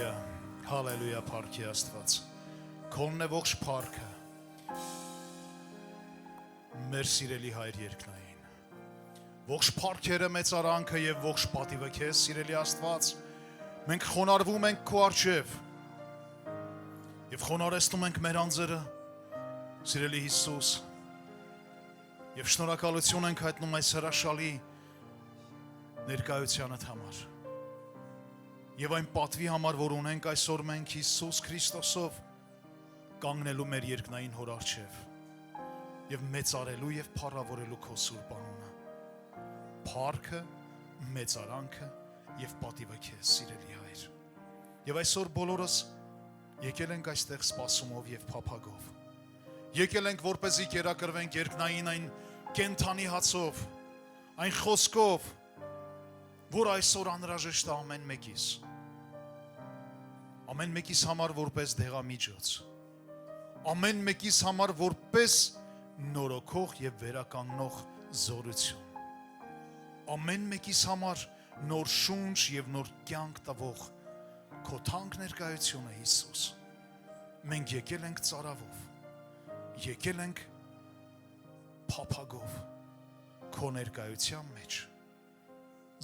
Հալելույա, հալելույա, փառքի Աստված։ Քոնն է ողջ փառքը։ Մեր սիրելի Հայր երկնային։ Ողջ փառքերը, մեծարանքը եւ ողջ պատիվը քեզ, սիրելի Աստված։ Մենք խոնարհվում ենք քո առջև եւ խոնարհեցնում ենք մեր անձերը, սիրելի Հիսուս։ Եվ շնորհակալություն ենք հայտնում այս հրաշալի ներկայությանդ համար։ Եվ այն պատվի համար, որ ունենք այսօր մենք Հիսուս Քրիստոսով կանգնելու մեր երկնային հոր առջև եւ մեծարելու եւ փառավորելու քո սուրբ անունը։ Փառքը, մեծարանքը եւ պատիվը քեզ, սիրելի Հայր։ Եվ այսօր բոլորս եկել ենք այստեղ սպասումով եւ փափագով։ Եկել ենք որպեսզի կերակրվենք երկնային այն կենթանի հացով, այն խոսքով, որ այսօր անհրաժեշտ է ամեն մեկիս։ Ամեն մեկիս համար որպես դեղամիջոց, ամեն մեկիս համար որպես նորոգող եւ վերականգնող զորություն, ամեն մեկիս համար նոր շունչ եւ նոր կյանք տվող քո թանկ ներկայությունը, Հիսուս։ Մենք եկել ենք ծարավով, եկել ենք փափագով քո ներկայության մեջ,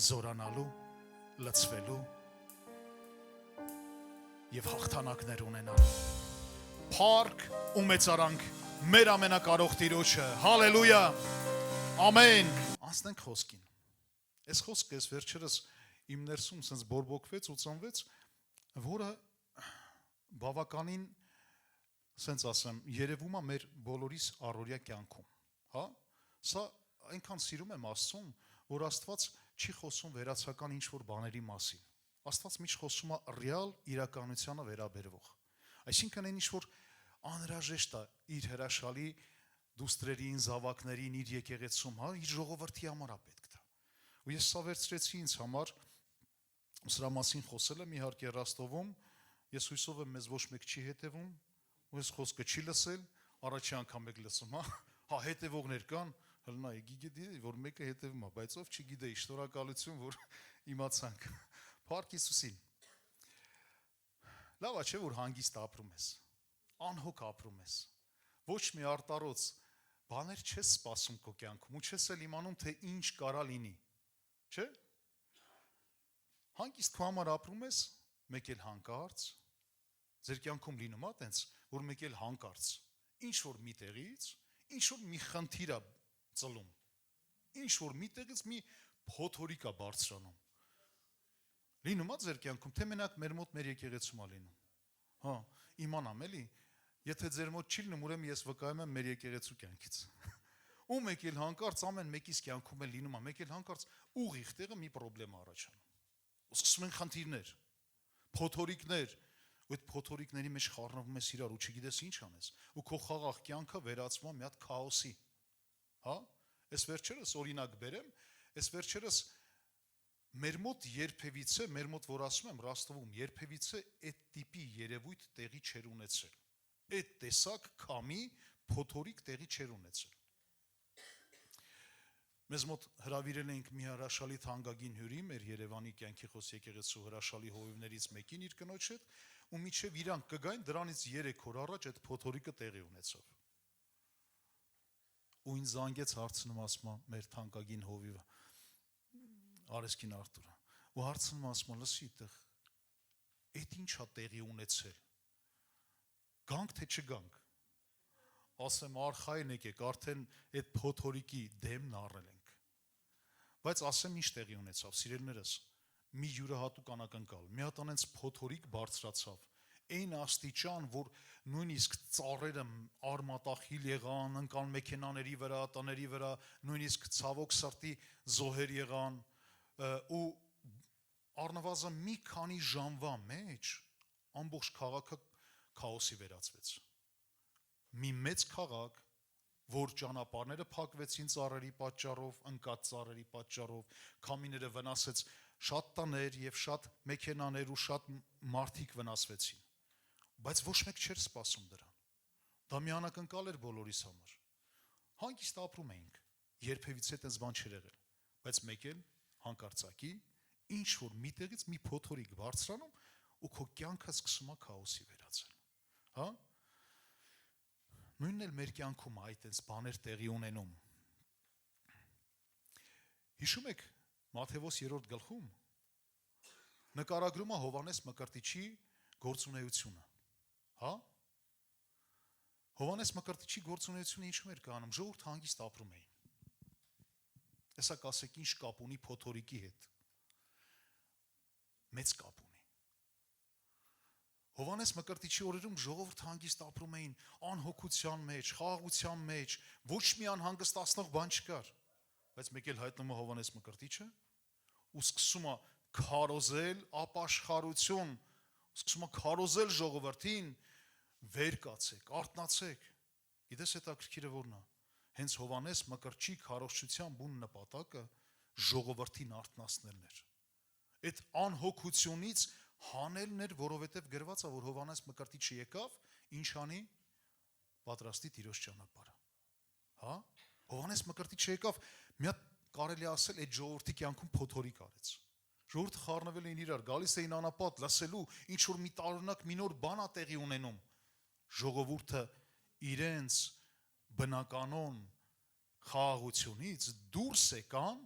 զորանալու, լցվելու եւ հաղթանակներ ունենալու։ Փառք ու մեծարանք մեր ամենակարող Տիրոջը։ Հալելույա։ Ամեն։ Անցնենք խոսքին։ Այս խոսքը ես վերջերս իմ ներսում sense բորբոքվեց ու ծնվեց, որը բավականին sense ասեմ, երևում է մեր բոլորիս առօրյա կյանքում, հա? Սա այնքան սիրում եմ Աստծուն, որ Աստված չի խոսում վերացական ինչ-որ բաների մասին։ Աստված միշտ խոսում է ռեալ իրականությանը վերաբերվող։ Այսինքն այն ինչ-որ անհրաժեշտ է իր հրաշալի դուստրերին, զավակներին, իր եկեղեցում, հա, իր ժողովրդի համար է պետք դա։ Ու ես սա վերցրեցի ինձ համար, սրա մասին խոսել եմ իհարկե Ռաստովում, ես հույսով եմ մեզ ոչ մեկ չի հետևում, ու ես խոսքը չի լսել, առաջի անգամ եք լսում, հա, հետևողներ կան, հլնա գիտի, որ մեկը հետևում է, բայց ով չգիտեի, շնորհակալություն, որ իմացանք։ Փառք Հիսուսին։ Լավ է, չէ՞ որ հանգիստ ապրում ես, անհոգ ապրում ես, ոչ մի արտարոց բաներ չես սպասում քո կյանքում ու չես էլ իմանում, թե ինչ կարա լինի, չէ՞։ Հանգիստ քո համար ապրում ես, մեկ էլ հանկարծ, ձեր կյանքում լինում է տենց, որ մեկ էլ հանկարծ, ինչ որ մի տեղից, ինչ որ մի խնդիր է ծլում, ինչ որ մի տեղից մի փոթորիկ է բարձրանում։ Լինում է ձեր կյանքում, թե մենակ մեր մոտ մեր եկեղեցում է լինում։ Հա, իմանամ էլի, եթե ձեր մոտ չի լինում, ուրեմն ես վկայում եմ մեր եկեղեցու կյանքից։ Ու մեկ էլ հանկարծ ամեն մեկիս կյանքում է լինում, մեկ էլ հանկարծ ուղիղ տեղը մի խնդրեմ առաջանում։ Ու սկսում են խնդիրներ, փոթորիկներ, ու այդ փոթորիկների մեջ խառնվում ես իրար ու չգիտես ինչ անես, ու քո խաղաղ կյանքը վերածվում է մի հատ քաոսի։ Հա, այս վերջերս օրինակ բերեմ, այս վերջերս մեր մոտ երբևիցե, մեր մոտ որ ասում եմ Ռաստովում, երբևիցե այդ տիպի երևույթ տեղի չեր ունեցել։ Այդ տեսակ քամի փոթորիկ տեղի չեր ունեցել։ Մեզ մոտ հրավիրել էինք մի հրաշալի թանկագին հյուրի, մեր Երևանի կյանքի խոս եկեղեցու հրաշալի հովիվներից մեկին իր կնոջ հետ, ու մինչև իրանք կգային, դրանից 3 օր առաջ այդ փոթորիկը տեղի ունեցավ։ Ու ինձ զանգեց հարցնում ասում է մեր թանկագին հովիվը Արեսկին Արտուրը, ու հարցնում ասում լսի այդտեղ, այդ ինչա տեղի ունեցել, գանք թե չգանք, ասեմ արխային եկեք, արդեն այդ փոթորիկի դեմն առել ենք, բայց ասեմ ինչ տեղի ունեցավ, սիրելիներս, մի յուրահատուկ անակնկալ, մի հատ անենց փոթորիկ բարձրացավ, այն աստիճան, որ նույնիսկ ծառերը արմատախիլ եղան, ընկան մեքենաների վրա, տների վրա, նույնիսկ ցավոք սրտի զոհեր եղան, ու առնվազն մի քանի ժամվա մեջ ամբողջ քաղաքը քաոսի վերածվեց։ Մի մեծ քաղաք, որ ճանապարհները փակվեցին ծառերի պատճառով, ընկած ծառերի պատճառով, քամիները վնասեց շատ տներ եւ շատ մեքենաներ ու շատ մարդիկ վնասվեցին։ Բայց ոչ մեկ չէր սպասում դրան։ Դա մի անակնկալ էր բոլորիս համար։ Հանգիստ ապրում էինք, երբևիցե այդպես բան չէր եղել, բայց մեկ էլ հանկարծակի ինչ որ միտեղից մի փոթորիկ բարձրանում ու քո կյանքը սկսում է քաոսի վերածել։ Հա? Նույնն էլ մեր կյանքում այդպես բաներ տեղի ունենում։ Հիշում եք Մատթեոս 3-րդ գլխում նկարագրում է Հովհաննես Մկրտիչի գործունեությունը։ Հա? Հովհաննես Մկրտիչի գործունեությունը ինչու էր կանում, ժողովուրդ հանգիստ ապրում էին։ Հեսա կասեք ինչ կապ ունի փոթորիկի հետ։ Մեծ կապ ունի։ Հովհաննես Մկրտիչի օրերում ժողովուրդ հանգիստ ապրում էին անհոգության մեջ, խաղաղության մեջ, ոչ մի անհանգստացնող բան չկար։ Բայց մեկ էլ հայտնում է Հովհաննես Մկրտիչը ու սկսում է քարոզել ապաշխարություն, սկսում է քարոզել ժողովրդին, վեր կացեք, արթնացեք։ Գիտես հետաքրքիրը որն է։ Հենց Հովհաննես Մկրտչի քարոզչության բուն նպատակը ժողովրդին արթնացնելն էր։ Այդ անհոգությունից հանելն էր, որովհետև գրված է, որ Հովհաննես Մկրտիչը եկավ, ինչ անի, պատրաստի Տիրոջ ճանապարհը։ Հա? Հովհաննես Մկրտիչը եկավ, մի հատ կարելի ասել այդ ժողովրդի կյանքում փոթորիկ արեց։ Ժողովուրդը խառնվել էին իրար, գալիս էին անապատ լսելու, ինչ որ մի տարօրինակ մի նոր բան է տեղի ունենում։ Ժողովուրդը իրենց բնականոն խաղաղությունից դուրս եկան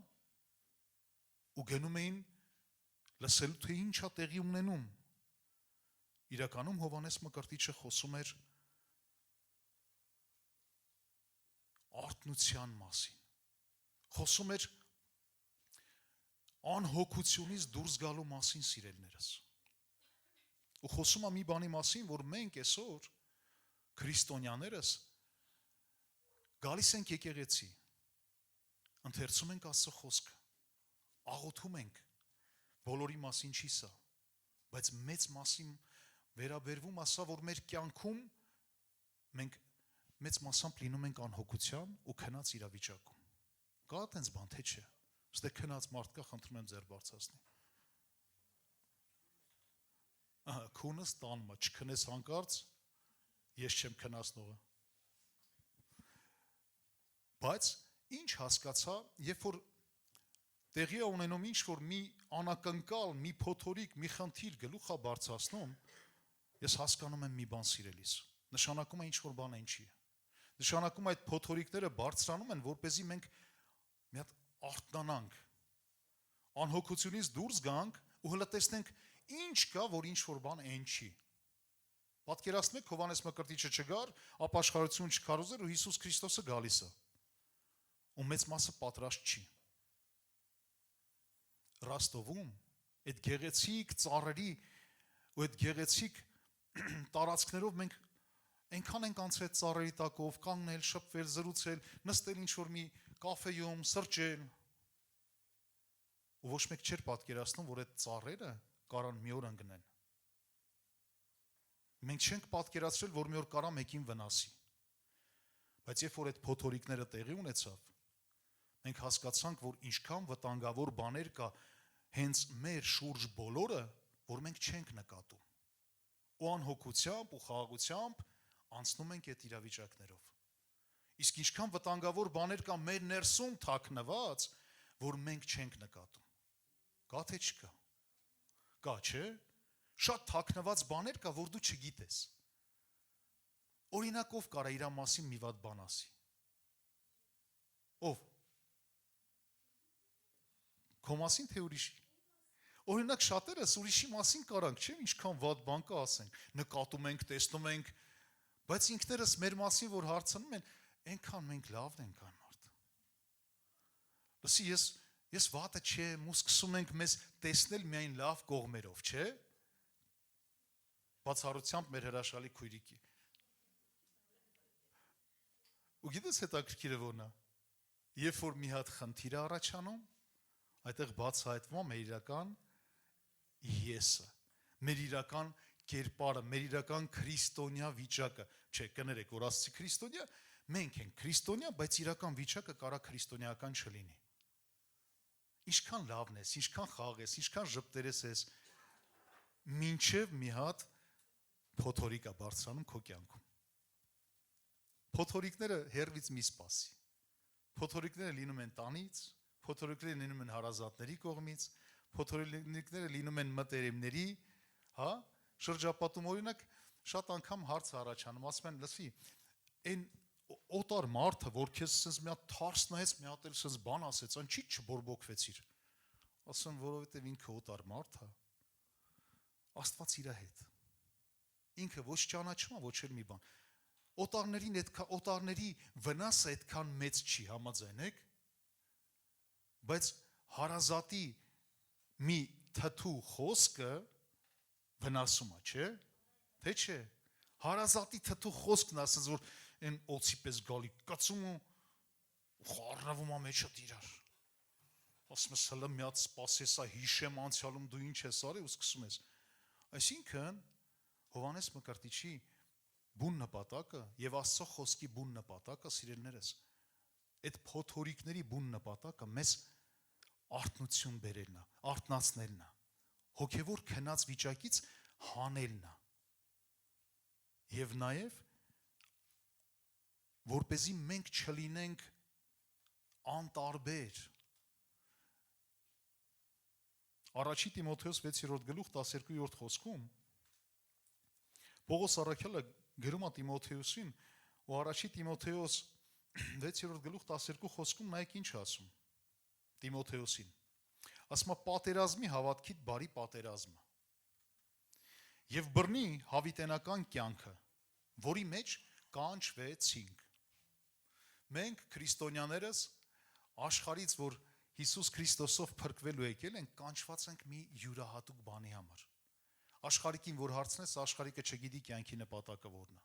ու գնում էին լսելու, թե ինչ է տեղի ունենում։ Իրականում Հովհաննես Մկրտիչը խոսում էր արթնության մասին, խոսում էր անհոգությունից դուրս գալու մասին, սիրելիներս։ Ու խոսում է մի բանի մասին, որ մենք այսօր քրիստոնյաներս գալիս ենք եկեղեցի, ընթերցում ենք Աստծո խոսքը, աղոթում ենք, բոլորի մասին չի սա, բայց մեծ մասին վերաբերվում ասա, որ մեր կյանքում մենք մեծ մասամբ լինում ենք անհոգության ու քնած իրավիճակում։ Կա այդպես բան, թե չէ։ Ստե քնած մարդ կա, խնդրում եմ ձեր բարձրացնի։ Ահա, քունս տանմա, չքնես հանկարծ, ես չեմ քնացնողը։ Բայց ինչ հասկացա, երբ որ տեղի է ունենում ինչ որ մի անակնկալ, մի փոթորիկ, մի խնդիր գլուխ է բարձրացնում, ես հասկանում եմ մի բան, սիրելիս։ Նշանակում է ինչ որ բան ինչի է։ Նշանակում է այդ փոթորիկները բարձրանում են, որպեսզի մենք մի հատ արթնանանք, անհոգությունից դուրս գանք ու հələ տեսնենք ինչ կա, որ ինչ որ բան այն չի։ Պատկերացնեք, Հովհաննես Մկրտիչը չգար, ապաշխարություն չքարոզեր ու Հիսուս Քրիստոսը գալիս է։ Ու մեծ մասը պատրաստ չի։ Ռաստովում այդ գեղեցիկ ծառերի ու այդ գեղեցիկ տարածքներով մենք այնքան ենք անցել այդ ծառերի տակով, կանգնել, շփվել, զրուցել, նստել ինչ որ մի կաֆեյում, սրճել։ Ու ոչ մեկ չէր պատկերացնում, որ այդ ծառերը կարան մի օր ընկնեն։ Մենք չենք պատկերացրել, որ մի օր կարա մեկին վնասի։ Բայց երբ որ այդ փոթորիկները տեղի ունեցավ, մենք հասկացանք, որ ինչքան վտանգավոր բաներ կա հենց մեր շուրջ բոլորը, որ մենք չենք նկատում։ Ու անհոգությամբ ու խաղաղությամբ անցնում ենք այդ իրավիճակներով։ Իսկ ինչքան վտանգավոր բաներ կա մեր ներսում թաքնված, որ մենք չենք նկատում։ Կա թե չկա։ Կա, չէ՞։ Շատ թաքնված բաներ կա, որ դու չգիտես։ Օրինակ ով կարա իր մասին մի վատ բան ասի։ Ով։ Քո մասին թե ուրիշի։ Օրինակ շատերս ուրիշի մասին կարանք, չէ՞, ինչքան վատ բան կա ասենք, նկատում ենք, տեսնում ենք, բայց ինքներս մեր մասին որ հարցնում են, այնքան մենք լավն ենք այն մարդ։ Լսի, ես վատը չեմ, ու սկսում ենք մեզ տեսնել միայն լավ կողմերով, չէ՞։ Բացառությամբ մեր հրաշալի քույրիկի։ Ու գիտես հետաքրքիրը որն է։ Երբ որ մի հատ խնդիր է առաջանում, այդտեղ բացահայտվում է մեր իրական եսը, մեր իրական կերպարը, մեր իրական քրիստոնյա վիճակը, չէ, կներեք, որ ասացի քրիստոնյա, մենք ենք քրիստոնյա, բայց իրական վիճակը կարա քրիստոնեական չլինի։ Ինչքան լավն ես, ինչքան խաղ ես, ինչքան ժպտերես ես, մինչև մի հատ փոթորիկ է բարձրանում քո կյանքում։ Փոթորիկները հեռվից մի սպասի։ Փոթորիկները լինում են տանից, փոթորիկները լինում են հարազատների կողմից, փոթորիկները լինում են մտերիմների, հա, շրջապատում օրինակ շատ անգամ հարց առաջանում, ասում են, լսի, այն օտար մարդը, որ քեզ ասես մի հատ թարս նայեց, մի հատ էլ ասես բան ասեց, ան չի չբորբոքվեցիր։ Ասում, որովհետև ինքը օտար մարդ է, Աստված իր հետ։ Ինքը ոչ ճանաչում է, ոչ էլ մի բան։ Օտարների վնասը այդքան մեծ չի, համաձայն եք, բայց հարազատի մի թթու խոսքը վնասում է, չէ՞, թե չէ։ Հարազատի թթու խոսքն ասած, որ այն օծի պես գալի, կծում ու խառնվում է մեջդ իրար։ Ասում ես, հլը մի հատ սպասես, հիշեմ անցյալում դու ինչ ես արել ու սկսում ես։ Այսինքն Հովհաննես Մկրտիչի բուն նպատակը եւ Աստծո խոսքի բուն նպատակը, սիրելիներս, այդ փոթորիկների բուն նպատակը մեզ արթնություն բերելն է, արթնացնելն է, հոգևոր քնած վիճակից հանելն է։ Եվ նաեւ որպեսզի մենք չլինենք անտարբեր։ Առաջի Տիմոթեոս 6-րդ գլուխ 12-րդ խոսքում Պողոս առաքյալը գրում է Տիմոթեոսին ու առաջի Տիմոթեոս 6-րդ գլուխ 12 խոսքում նայեք ինչ ասում Տիմոթեոսին։ Ասում է պատերազմի հավատքիդ բարի պատերազմը եւ բռնի հավիտենական կյանքը, որի մեջ կանչվեցինք։ Մենք քրիստոնյաներս աշխարհից, որ Հիսուս Քրիստոսով փրկվելու եկել ենք, կանչված ենք մի յուրահատուկ բանի համար։ Աշխարհիկին որ հարցնես, աշխարհիկը չգիտի կյանքի նպատակը որն է։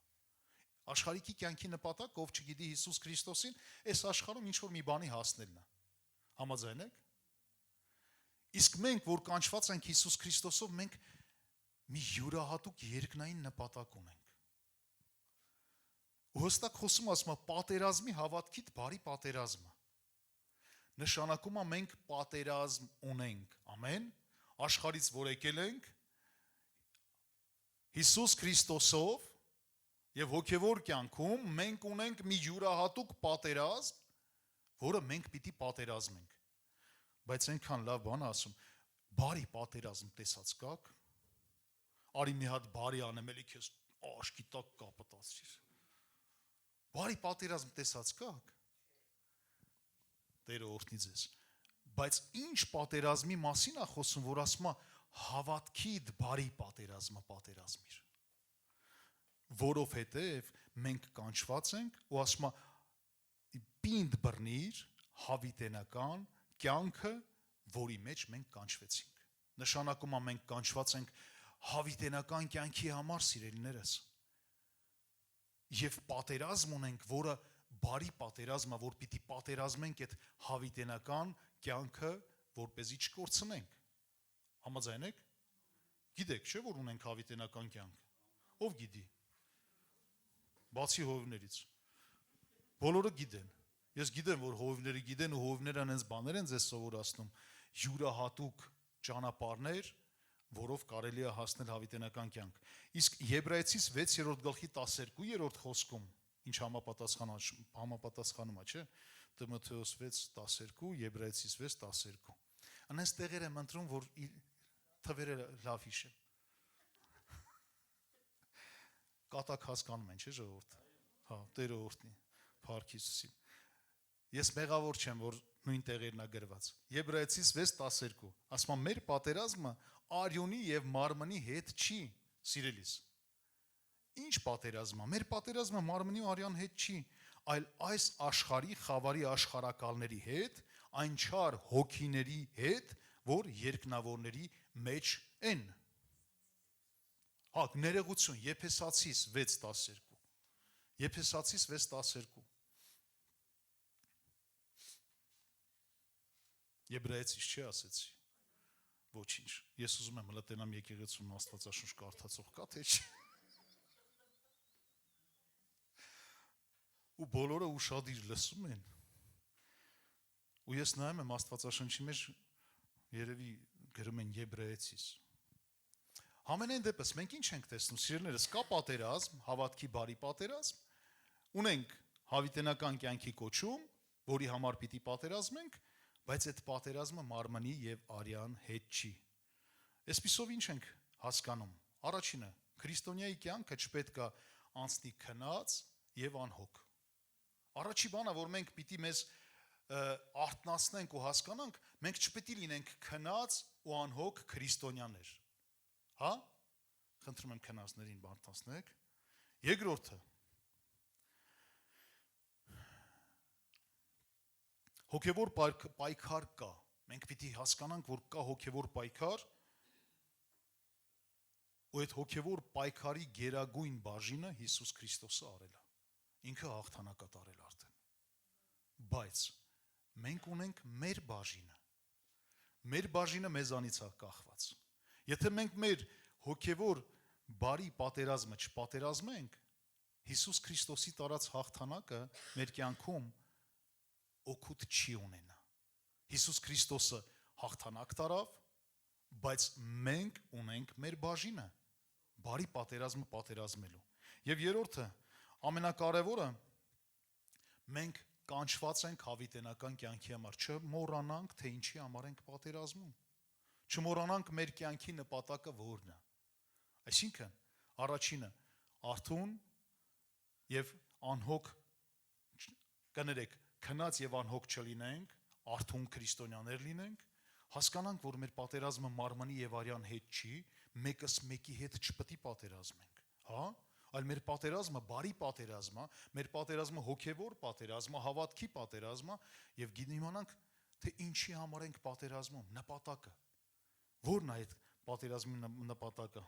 Աշխարհիկի կյանքի նպատակը, ով չգիտի Հիսուս Քրիստոսին, այս աշխարհում ինչ որ մի բանի հասնելն է։ Համաձայն եք։ Իսկ մենք, որ կանչված ենք Հիսուս Քրիստոսով, մենք մի յուրահատուկ երկնային նպատակ ունենք։ Ու հստակ խոսում ասում է պատերազմի հավատքիդ բարի պատերազմը։ Նշանակում է մենք պատերազմ ունենք, ամեն, աշխարհից որ եկել ենք Հիսուս Քրիստոսով եւ հոգեվոր կյանքում մենք ունենք մի յուրահատուկ պատերազմ, որը մենք պիտի պատերազմենք։ Բայց այնքան լավ բան ասում, բարի պատերազմ տեսած կաք, արի մի հատ բարի անեմ, էլի քեզ աշկի տակ կապտացիր։ Բարի պատերազմ տեսած կաք։ Տերը օրհնի ձեզ։ Բայց ինչ պատերազմի մասին է խոսում, որ ասում է հավատքիդ բարի պատերազմը պատերազմիր։ Որովհետև մենք կանչված ենք ու ասում է պինդ բռնիր հավիտենական կյանքը, որի մեջ մենք կանչվեցինք։ Նշանակում է մենք կանչված ենք հավիտենական կյանքի համար, սիրելիներս։ Եվ պատերազմ ունենք, որը բարի պատերազմը, որ պիտի պատերազմենք այդ հավիտենական կյանքը, որպեսզի չկորցնենք։ Համաձայն եք։ Գիտեք, չէ՞ որ ունենք հավիտենական կյանք։ Ով գիտի։ Բացի հովիվներից։ Բոլորը գիտեն։ Ես գիտեմ, որ հովիվները գիտեն ու հովիվները այնպես բաներ են ձեզ սովորացնում, յուրահատուկ ճանապարհներ, որով կարելի է հասնել հավիտենական կյանք։ Իսկ Եբրայեցիս 6-րդ գլխի 12-րդ խոսքում ինչ համապատասխանում է, չէ՞։ Տիմոթեոս 6:12, Եբրայեցիս 6:12։ Անես տեղեր եմ ընտրում, որ թվերը լավ հիշեմ։ Կատակ հասկանում են, չէ՞ ժողովուրդ։ Հա, Տերը օրհնի, փառքի Հիսուսին։ Ես մեղավոր չեմ, որ նույն տեղերն է գրված։ Եբրայեցիս 6:12։ Ասում է մեր պատերազմը արյունի եւ մարմնի հետ չի, սիրելիս։ Ինչ պատերազմ է։ Մեր պատերազմը մարմնի ու արյան հետ չի, այլ այս աշխարհի խավարի աշխարհակալների հետ, այն չար հոգիների հետ, որ երկնավորների մեջ են։ Հա, ներողություն, Եփեսացիս 6:12։ Եփեսացիս 6:12։ Եբրայեցիս չի ասեցի։ Ոչինչ։ Ես ուզում եմ հլտենամ եկեղեցում Աստվածաշունչ կարդացող կա թե չի։ Ու բոլորը ուշադիր լսում են։ Ու ես նայում եմ Աստվածաշնչի մեջ երևի գրում են Եբրայեցիս։ Համենայն դեպս մենք ինչ ենք տեսնում, սիրելիներս, կա պատերազմ, հավատքի բարի պատերազմ, ունենք հավիտենական կյանքի կոչում, որի համար պիտի պատերազմենք, բայց այդ պատերազմը մարմնի եւ արյան հետ չի։ Այսպիսով ինչ ենք հասկանում, Առաջինը, քրիստոնյայի կյանքը չպետք է անցնի քնած եւ անհոգ։ Առաջի բանը, որ մենք պիտի մեզ արթնացնենք ու հասկանանք, մենք չպետք է լինենք քնած ու անհոգ քրիստոնյաներ։ Հա? Խնդրում եմ քնածներին բարթացնեք։ Երկրորդը, հոգևոր պայքար կա։ Մենք պիտի հասկանանք, որ կա հոգևոր պայքար, ու այդ հոգևոր պայքարի գերագույն բաժինը Հիսուս Քրիստոսը արել է։ Ինքը հաղթանակ է տարել արդեն։ Բայց մենք ունենք մեր բաժինը։ Մեր բաժինը մեզանից է կախված։ Եթե մենք մեր հոգևոր բարի պատերազմը չպատերազմենք, Հիսուս Քրիստոսի տարած հաղթանակը մեր կյանքում օգուտ չի ունենա։ Հիսուս Քրիստոսը հաղթանակ տարավ, բայց մենք ունենք մեր բաժինը բարի պատերազմը պատերազմելու։ Եվ երրորդը, ամենակարևորը, մենք կանչված ենք հավիտենական կյանքի համար, չմոռանանք, թե ինչի համար ենք պատերազմում։ Չմոռանանք մեր կյանքի նպատակը որն է։ Այսինքն, առաջինը, արթուն եւ անհոգ կներեք, քնած եւ անհոգ չլինենք, արթուն քրիստոնյաներ լինենք, հասկանանք, որ մեր պատերազմը մարմնի եւ արյան հետ չի, մեկս մեկի հետ չպետք է պատերազմենք, հա? Այլ մեր պատերազմը բարի պատերազմ է, մեր պատերազմը հոգևոր պատերազմ է, հավատքի պատերազմ է, եւ գիտիմանանք, թե ինչի համար ենք պատերազմում, նպատակը։ Որն է այդ պատերազմի նպատակը։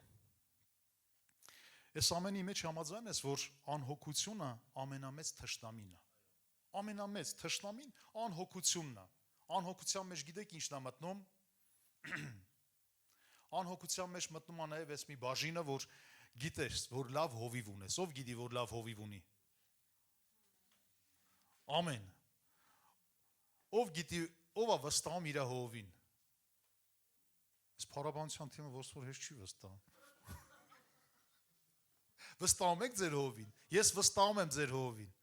Այս ամենի մեջ համաձայն ես, որ անհոգությունը ամենամեծ թշնամին է։ Ամենամեծ թշնամին անհոգությունն է։ Անհոգության մեջ գիտեք ինչն է մտնում։ Անհոգության մեջ մտնում է նաև այս մի բաժինը, որ գիտես, որ լավ հովիվ ունես։ Ով գիտի, որ լավ հովիվ ունի։ Ամեն։ Ով գիտի, ով է վստահում իր հովին։ Այս փառաբանության թիմը ոնց որ հեշտ չի վստահում։ Վստահում եք ձեր հովին։ Ես վստահում եմ ձեր հովին։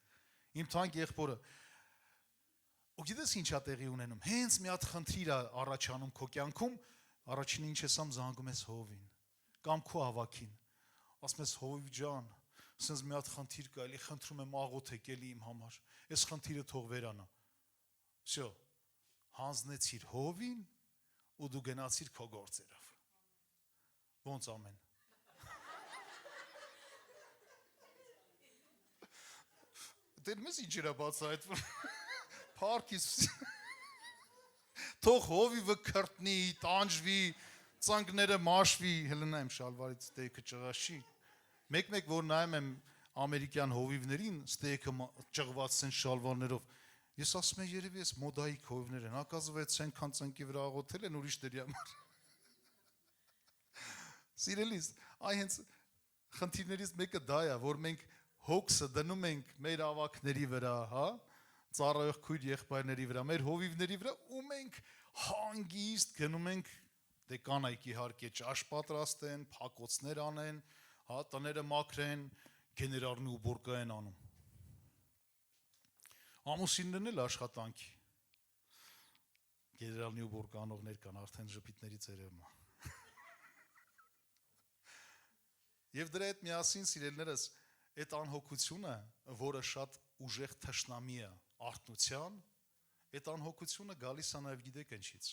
Իմ թանկ եղբորը։ Ու գիտես ինչ է տեղի ունենում։ Հենց մի հատ խնդիր է առաջանում քո կյանքում, առաջինը ինչ ես ամ զանգում ես հովին կամ քո հավաքին։ Ասում ես հովիվ ջան, ասես մի հատ խնդիր կա, էլի խնդրում եմ աղոթեք էլի իմ համար։ Այս խնդիրը թող վերանա։ Всё։ Հանձնեցիր հովին ու դու գնացիր քո գործերով։ Ոնց ամեն։ Դեր մեզ ինչ էր բացահայտվում։ Փարքիս թող հովիվը քրտնի, տանջվի, ծանկները մաշվի, հելնայեմ շալվարից ստեյքը ճղաշի։ Մեկ-մեկ որ նայում եմ ամերիկյան հովիվներին, ստեյքը ճղված են շալվարներով, ես ասում եմ երևի ես մոդայիկ հովիվներ են, հակազվեց այնքան ծնկի վրա աղոթել են ուրիշների համար։ Սիրելիս, այ հենց խնդիրներից մեկը դա է, որ մենք հոգսը դնում ենք մեր ավակների վրա, հա, ծառայող քույր եղբայրների վրա, մեր հովիվների վրա, ու մենք հանգիստ գնում ենք, դե կանայք իհարկե ճաշ պատրաստեն, փակոցներ անեն, հա, տները մաքրեն, գեներալն ու բուրկա են անում։ Ամուսիններն էլ աշխատանքի։ Գեներալն ու բուրկա անողներ կան, արդեն ժպիտների ծերևում։ Եվ դրա հետ միասին, սիրելիներս, այդ անհոգությունը, որը շատ ուժեղ թշնամի է արթնության, այդ անհոգությունը գալիս է նաև գիտեք ինչից։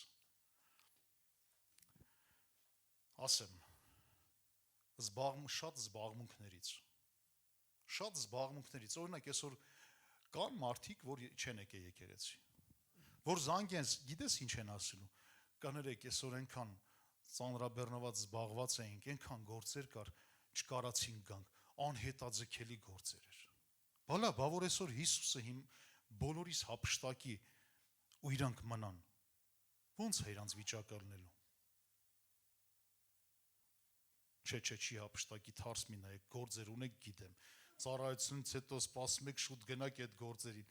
Ասեմ, շատ զբաղմունքներից։ Շատ զբաղմունքներից, օրինակ այսօր կան մարդիկ, որ չեն եկել եկեղեցի։ Որ զանգեն, գիտես ինչ են ասելու։ Կներեք, այսօր այնքան ծանրաբեռնված զբաղված էինք, այնքան գործեր կար, չկարացինք գանք, անհետաձգելի գործեր էր։ Բալա, բա որ այսօր Հիսուսը բոլորիս հափշտակի ու իրանք մնան, ոնց է իրանց վիճակը լինելու։ Չէ, չի հափշտակի, թարս մի նայեք, գործեր ունեք գիտեմ, ծառայությունից հետո սպասում եք շուտ գնաք այդ գործերին։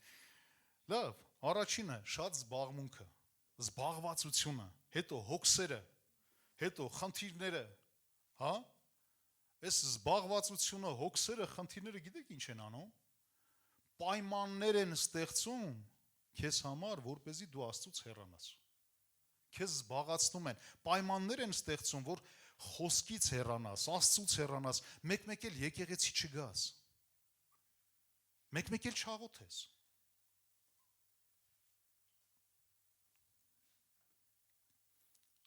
Լավ, առաջինը շատ զբաղմունքը, զբաղվածությունը, հետո հոգսերը, հետո խնդիրները, հա։ Այս զբաղվածությունը, հոգսերը, խնդիրները գիտեք ինչ են անում։ Պայմաններ են ստեղծում քեզ համար, որպեսզի դու Աստծուց հեռանաս։ Քեզ զբաղացնում են, պայմաններ են ստեղծում, որ խոսքից հեռանաս, Աստծուց հեռանաս, մեկ-մեկ էլ եկեղեցի չգաս, մեկ-մեկ էլ չաղոթես։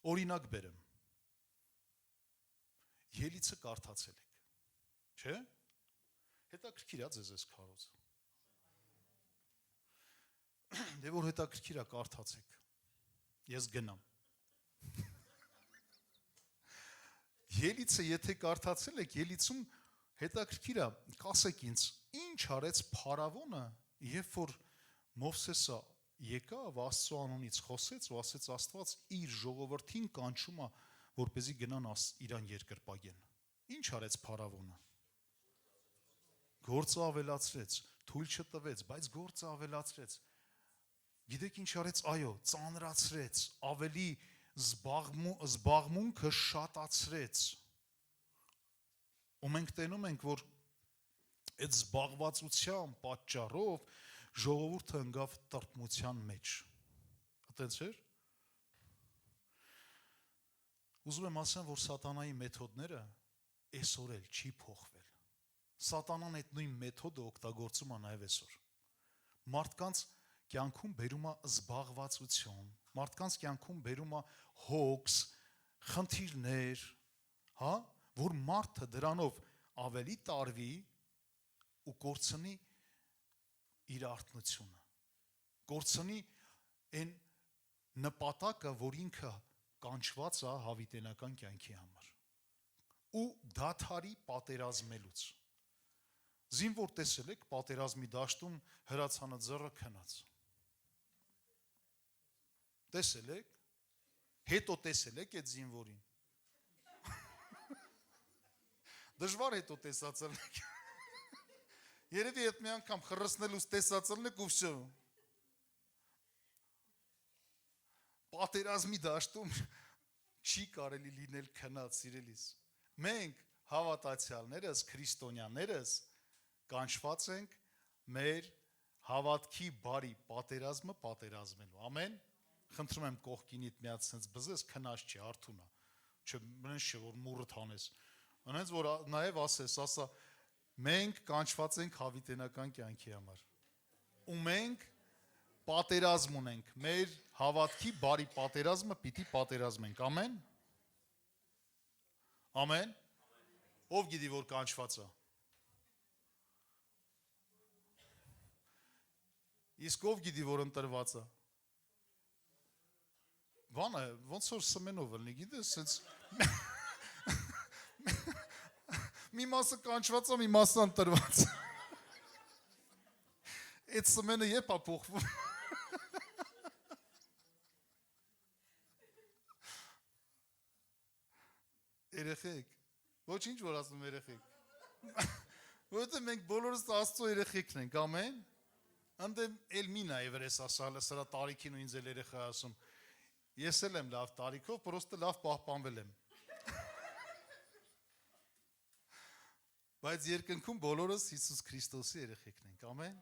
Օրինակ բերեմ, Ելիցը կարդացել եք, չէ՞, հետաքրքիր է ձեզ այս քարոզը, դե որ հետաքրքիր է կարդացեք, ես գնամ, Ելիցը եթե կարդացել եք, Ելիցում հետաքրքիր է, կասեք ինձ, ինչ արեց Փարավոնը, երբ որ Մովսեսը եկավ Աստծո անունից խոսեց ու ասեց Աստված իր ժողովրդին կանչում է, որպեսզի գնան իրան երկրպագեն։ Ինչ արեց Փարավոնը։ Գործը ավելացրեց, թույլ չտվեց, բայց գործը ավելացրեց։ Գիտեք ինչ արեց, այո, ծանրացրեց, ավելի զբաղմունքը շատացրեց։ Ու մենք տենում ենք, որ այդ զբաղվածության պատճառով ժողովուրդը ընկավ տրտմության մեջ։ Այդպես էր։ Ուզում եմ ասեմ, որ սատանայի մեթոդները այսօր էլ չի փոխվել։ Սատանան այդ նույն մեթոդը օգտագործում է նաև այսօր։ Մարդկանց կյանքում բերում է զբաղվածություն, մարդկանց կյանքում բերում է հոգս, խնդիրներ, հա, որ մարդը դրանով ավելի տարվի ու կորցնի իր արթնությունը, կորցնի այն նպատակը, որ ինքը կանչված է հավիտենական կյանքի համար ու դադարի պատերազմելուց։ Զինվոր տեսել եք պատերազմի դաշտում հրացանը ձեռը քնած։ Տեսել եք, հետո տեսել եք այդ զինվորին։ Դժվար հետո տեսածել եք։ Երևի այդ մի անգամ խրսնելուց տեսածելն եք ու վсё։ Պատերազմի դաշտում չի կարելի լինել քնած, սիրելիս։ Մենք հավատացյալներս, քրիստոնյաներս կանչված ենք մեր հավատքի բարի պատերազմը պատերազմելու։ Ամեն։ Խնդրում եմ կողքինիդ մի հատ sense բզես, քնած չի, արթուն է։ Չէ, մենջ չէ որ մուրը թանես։ Անենց որ նաև ասես, ասա մենք կանչված ենք հավիտենական կյանքի համար։ Ու մենք պատերազմ ունենք, մեր հավատքի բարի պատերազմը պիտի պատերազմենք։ Ամեն։ Ամեն։ Ով գիտի որ կանչված է։ Իսկ ով գիտի որ ընտրված է։ Բանը ոնց որ սմենով լինի, գիտես, սենց մի մասը կանչված է, մի մասը ընտրված է։ Այդ սմենը երբ է փոխվում։ Երեխեք, ոչինչ որ ասում երեխեք։ Որովհետև մենք բոլորս Աստծո երեխեքն ենք, ամեն։ Անդեմ էլ մի նայ վրես ասալը, սրա տարիքին ու ինձ էլ երեխա ասում։ Ես էլ եմ լավ տարիքով, պրոստը լավ պահպանվել եմ։ Բայց երկնքում բոլորս Հիսուս Քրիստոսի երեխեքն ենք, ամեն։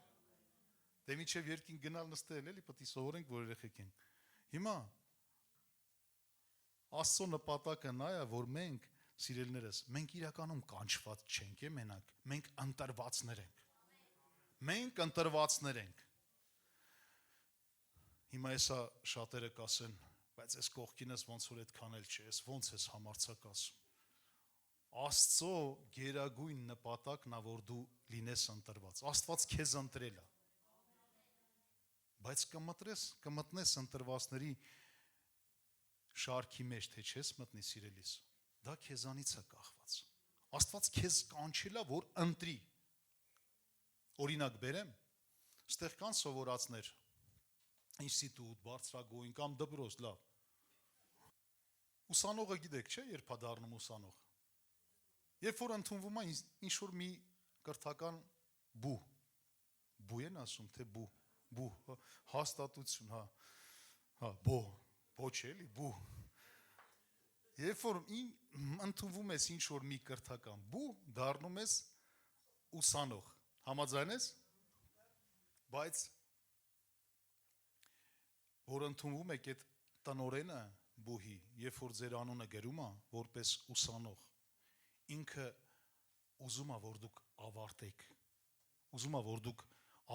Դե միջև երկինք գնալ նստել էլի, պետք է սովորենք, որ երեխեք ենք։ Հիմա Աստծո նպատակը նա է, որ մենք, սիրելիներս, մենք իրականում կանչված չենք, մենակ, մենք ընտրվածներ ենք։ Մենք ընտրվածներ ենք։ Հիմա եսա շատերը կասեն, բայց այս կողքինս ոնց որ այդքան էլ չէ, ես ոնց ես համարցակ ասում։ Աստծո գերագույն նպատակն է, որ դու լինես ընտրված։ Աստված քեզ ընտրել է։ Բայց կմտնես ընտրվածների շարքի մեջ, թե չես մտնի, սիրելիս, դա քեզանից է կախված։ Աստված քեզ կանչել է, որ ընտրի։ Օրինակ բերեմ, ստեղ կան սովորածներ, ինստիտուտ, բարձրագույն կամ դպրոց, լավ։ Ուսանողը գիտեք, չէ, երբ է դառնում ուսանող։ Երբ որ ընդունվում է ինչ-որ մի կրթական բու են ասում, թե բու, հաստատություն, հա, բո չէ էլի, բու։ Երբ որ ընդունվում ես ինչ-որ մի կրթական բու, դառնում ես ուսանող, համաձայն ես, բայց որ ընդունվում եք այդ տնորենը, բուհի, երբ որ ձեր անունը գրում է որպես ուսանող, ինքը ուզում է, որ դուք ավարտեք, ուզում է, որ դուք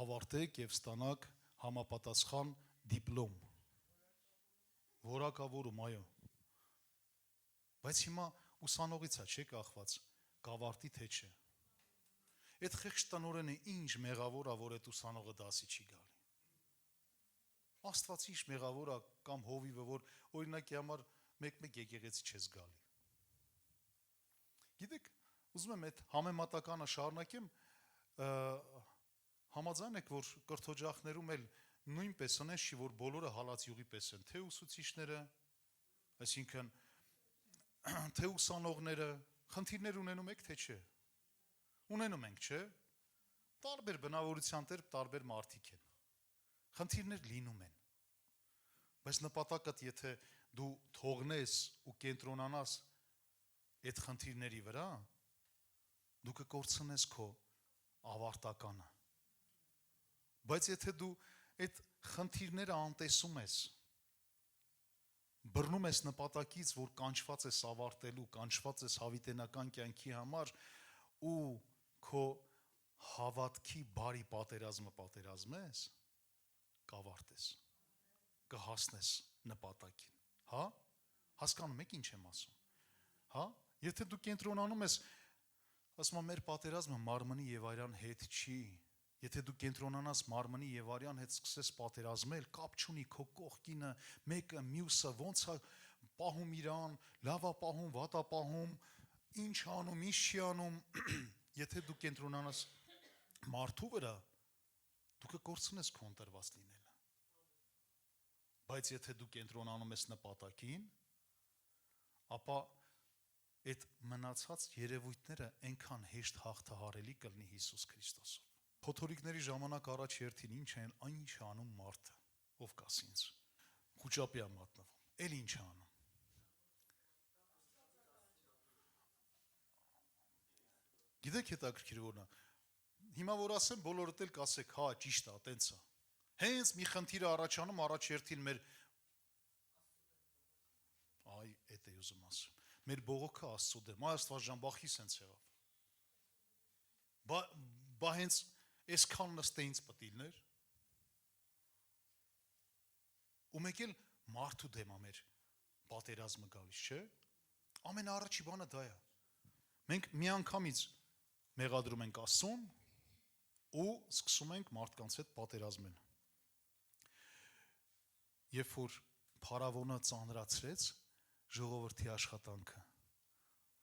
ավարտեք եւ ստանաք համապատասխան դիպլոմ, որակավորում, այո, բայց հիմա ուսանողից է չէ կախված, կավարտի թե չէ, այդ խեղճ տնօրենը ինչ մեղավոր է, որ այդ ուսանողը դասի չի գալի, Աստված ինչ մեղավոր է կամ հովիվը, որ օրինակի համար մեկ-մեկ եկեղեցի չես գալի, գիտեք, ուզում եմ այդ համեմատականը շարունակեմ, համաձայն եք, որ կրթօջախներում էլ նույնպես ընես չի, որ բոլորը հալած յուղի պես են, թե ուսուցիչները, այսինքն, թե ուսանողները, խնդիրներ ունենում եք, թե չէ, ունենում ենք, չէ, տարբեր բնավորության տարբեր մարդիկ են, խնդիրներ լինում են, բայց նպատակդ եթե դու թողնես ու կենտրոնանաս այդ խնդիրների վրա, դու կկորցնես քո ավարտականը, բայց եթե դու այդ խնդիրները անտեսում ես, բռնում ես նպատակից, որ կանչված ես ավարտելու, կանչված ես հավիտենական կյանքի համար ու քո հավատքի բարի պատերազմը պատերազմես, կավարտես, կհասնես նպատակին, հա, հասկանում եք ինչ եմ ասում, հա, եթե դու կենտրոնանում ես, ասում եմ մեր պատերազմը մարմնի եւ արյան հետ չի, եթե դու կենտրոնանաս մարմնի եւ արյան հետ սկսես պատերազմել, կապ չունի քո կողքինը, մեկը մյուսը ոնց է պահում իրան, լավ է պահում, վատ է պահում, ինչ անում, ինչ չի անում, եթե դու կենտրոնանաս մարդու վրա, դու կկորցնես քո ընտրված լինելը, բայց եթե դու կենտրոնանում ես նպատակին, ապա այդ մնացած երևույթները այնքան հեշտ հաղթահարելի կլինի Հիսուս Քրիստոսով։ Փոթորիկների ժամանակ առաջ երթին ինչ են, ինչ անում մարդը, ով կաս ինձ, խուճապի է մատնվում, էլ ինչ անում։ Գիտեք հետաքրքիր որն է, հիմա որ ասեմ բոլորդ էլ կասեք, հա ճիշտ է, տենց է, հենց մի խնդիր է առաջանում առաջ երթին մեր, այ էդ է ուզում ասում, մեր բողոքը Աստծո դեմ, Աստված ջան, բախի սենց եղավ, բա հենց այսքան նստե ինձ պտիլներ, ու մեկ էլ մարդու դեմ է մեր պատերազմը գալիս, չէ, ամեն առաջի բանը դա է, մենք մի անգամից մեղադրում ենք Աստծուն ու սկսում ենք մարդկանց հետ պատերազմել, երբ որ փարավոնը ծանրացրեց ժողովրդի աշխատանքը,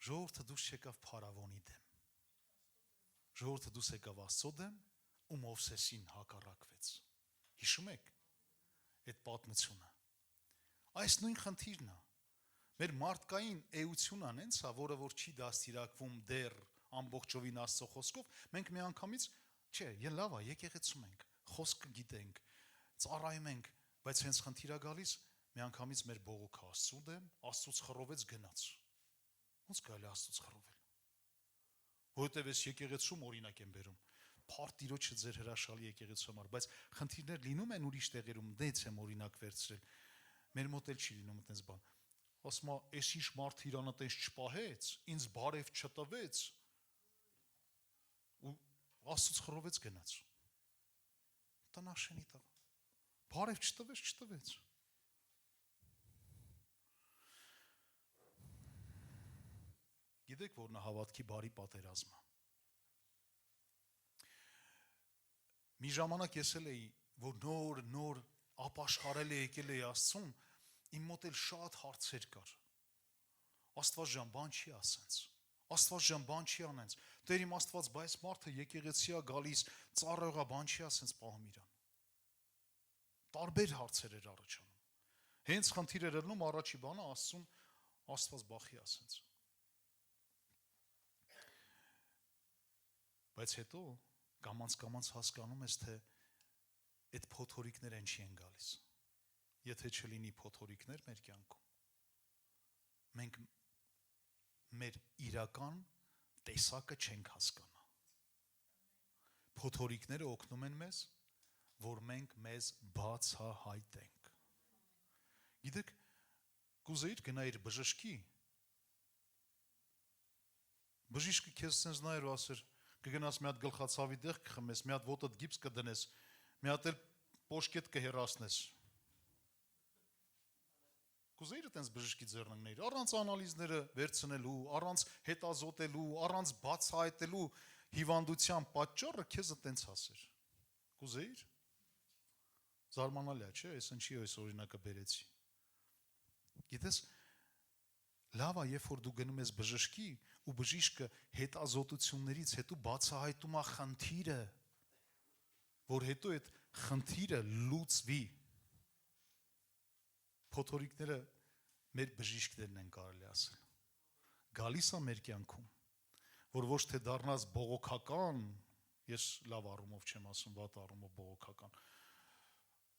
ժողովուրդը դուրս չեկավ փարավոնի դեմ, ժողովուրդը դուրս եկավ Աստծո դեմ ու Մովսեսին հակառակվեց, հիշում եք այդ պատմությունը, այս նույն խնդիրն է, մեր մարդկային էությունն անենց է, որը որ չի դաստիարակվում դեռ ամբողջովին Աստծո խոսքով, մենք մի անգամից, չէ, լավ է, եկեղեցում ենք, խոսքը գիտենք, ծառայում ենք, բայց հենց խնդիր է գալիս, մի անգամից մեր բողոքը Աստծո դեմ, Աստծուց խռովեց գնաց, ոնց կարելի Աստծուց խռովել, որովհետև ես եկեղեցում օրինակ եմ բերում, փառք Տիրոջը ձեր հրաշալի եկեղեցու համար, բայց խնդիրներ լինում են ուրիշ տեղերում, դից եմ օրինակ վերցրել, մեր մոտ էլ չի լինում այդպես բան, ասում է, այս ինչ մարդը իրան այդպես չպահեց, ինձ բարև չտվեց, ու Աստծուց խռովեց գնաց, տնաշենի տղա, բարև չտվեց, գիտեք որն է հավատքի բարի պատերազմը, մի ժամանակ ես էլ էի, որ նոր ապաշխարել է եկել էի Աստծուն, իմ մոտ էլ շատ հարցեր կար, Աստված ջան, բան չի ասենց, Աստված ջան, բան չի անենց, Տեր իմ Աստված, բայց մարդը եկեղեցի է գալիս, ծառայող է, բան չի ասենց պահում իրան, տարբեր հարցեր էր առաջանում, հենց խնդիր էր ելնում առաջի բանը Աստծուն, Աստված բախի ասենց, բայց հետո կամաց հասկանում ես, թե այդ փոթորիկներ են չի են գալիս, եթե չլինի փոթորիկներ մեր կյանքում, մենք մեր իրական տեսակը չենք հասկանա, փոթորիկները օգնում են մեզ, որ մենք մեզ բացահայտենք, գիտեք, Կուզեիր գնայիր բժշկի։ Բժիշկը քեզ sense նայր ու ասեր, կգնաս մի հատ գլխացավի տեղ կխմես, մի հատ ոտդ գիպս կդնես, մի հատ էլ պոշկետ կհեռացնես։ Կուզեիր այտենց բժշկի ձեռնունքներ, առանց անալիզները վերցնելու, առանց հետազոտելու, առանց բացահայտելու հիվանդության պատճառը քեզ այտենց ասեր։ Կուզեիր։ Զարմանալի է, չէ՞, այս ինչի այս օրինակը բերեցի։ Գիտես, լավ է, երբ որ դու գնում ես բժշկի ու բժիշկը հետազոտություններից հետո բացահայտում է խնդիրը, որ հետո այդ խնդիրը լուծվի։ Փոթորիկները մեր բժիշկներն են, կարելի ասել։ Գալիս է մեր կյանքում, որ ոչ թե դառնաս բողոքական, ես լավ առումով չեմ ասում, վատ առումով բողոքական,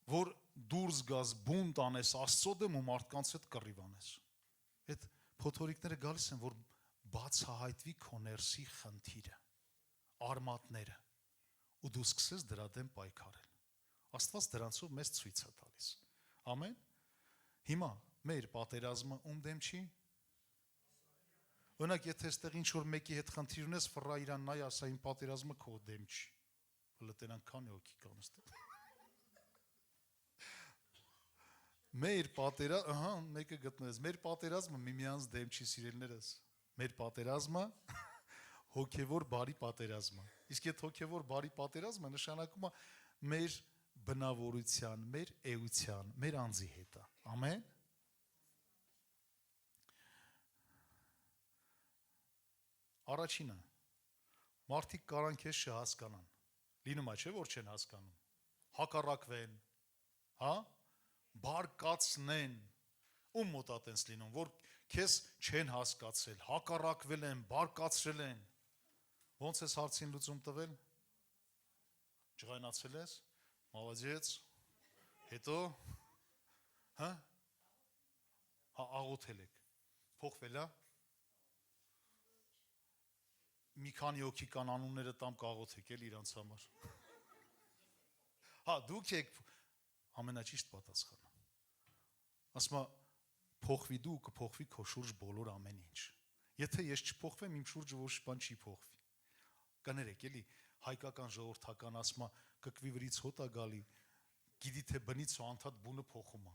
որ դուրս գաս բունտ անես Աստծո դեմ ու մարդկանց հետ կռիվ անես։ Այդ փոթորիկները գալիս են, որ բացահայտվի քո ներսի խնդիրը, արմատները, ու դու սկսես դրա դեմ պայքարել։ Աստված դրանցով մեզ ցույց է տալիս։ Ամեն։ Հիմա մեր պատերազմը ում դեմ չի։ Օրինակ, եթե այստեղ ինչ որ մեկի հետ խնդիր ունես, ֆռա իրան նայ, ասա իմ պատերազմը քո դեմ չի։ Լտենան քանի հոգի կան այստեղ։ Մեր պատերազմը, ահա, մեկը գտնես, մեր պատերազմը միմյանց դեմ չի, սիրելիներս։ Մեր պատերազմը հոգևոր բարի պատերազմը։ Իսկ այդ հոգևոր բարի պատերազմը նշանակում է մեր բնավորության, մեր էության, մեր անձի հետ է։ Ամեն։ Առաջինը, մարդիկ կարան քեզ չհասկանան։ Լինում է, չէ՞ որ չեն հասկանում։ Հակառակվեն, հա? Բարկացնեն, ում մոտ է տենց լինում, որ քեզ չեն հասկացել, հակառակվել են, բարկացրել են։ Ոնց ես հարցին լուծում տվել։ Ջղայնացել ես, մալադեց, հետո, հա, աղոթել եք, փոխվել է։ Մի քանի հոգի կան, անունները տամ կաղոթեք էլ իրանց համար։ Հա, դուք եք ամենաճիշտ պատասխանը։ Ասում է, փոխվի դու, կփոխվի քո շուրջ բոլոր ամեն ինչ։ Եթե ես չփոխվեմ, իմ շուրջը ոչ բան չի փոխվի։ Կներեք, էլի, հայկական ժողովրդական ասում է, կկվի վրից հոտ է գալի, գիտի թե բնից ու անդադ բունը փոխում է։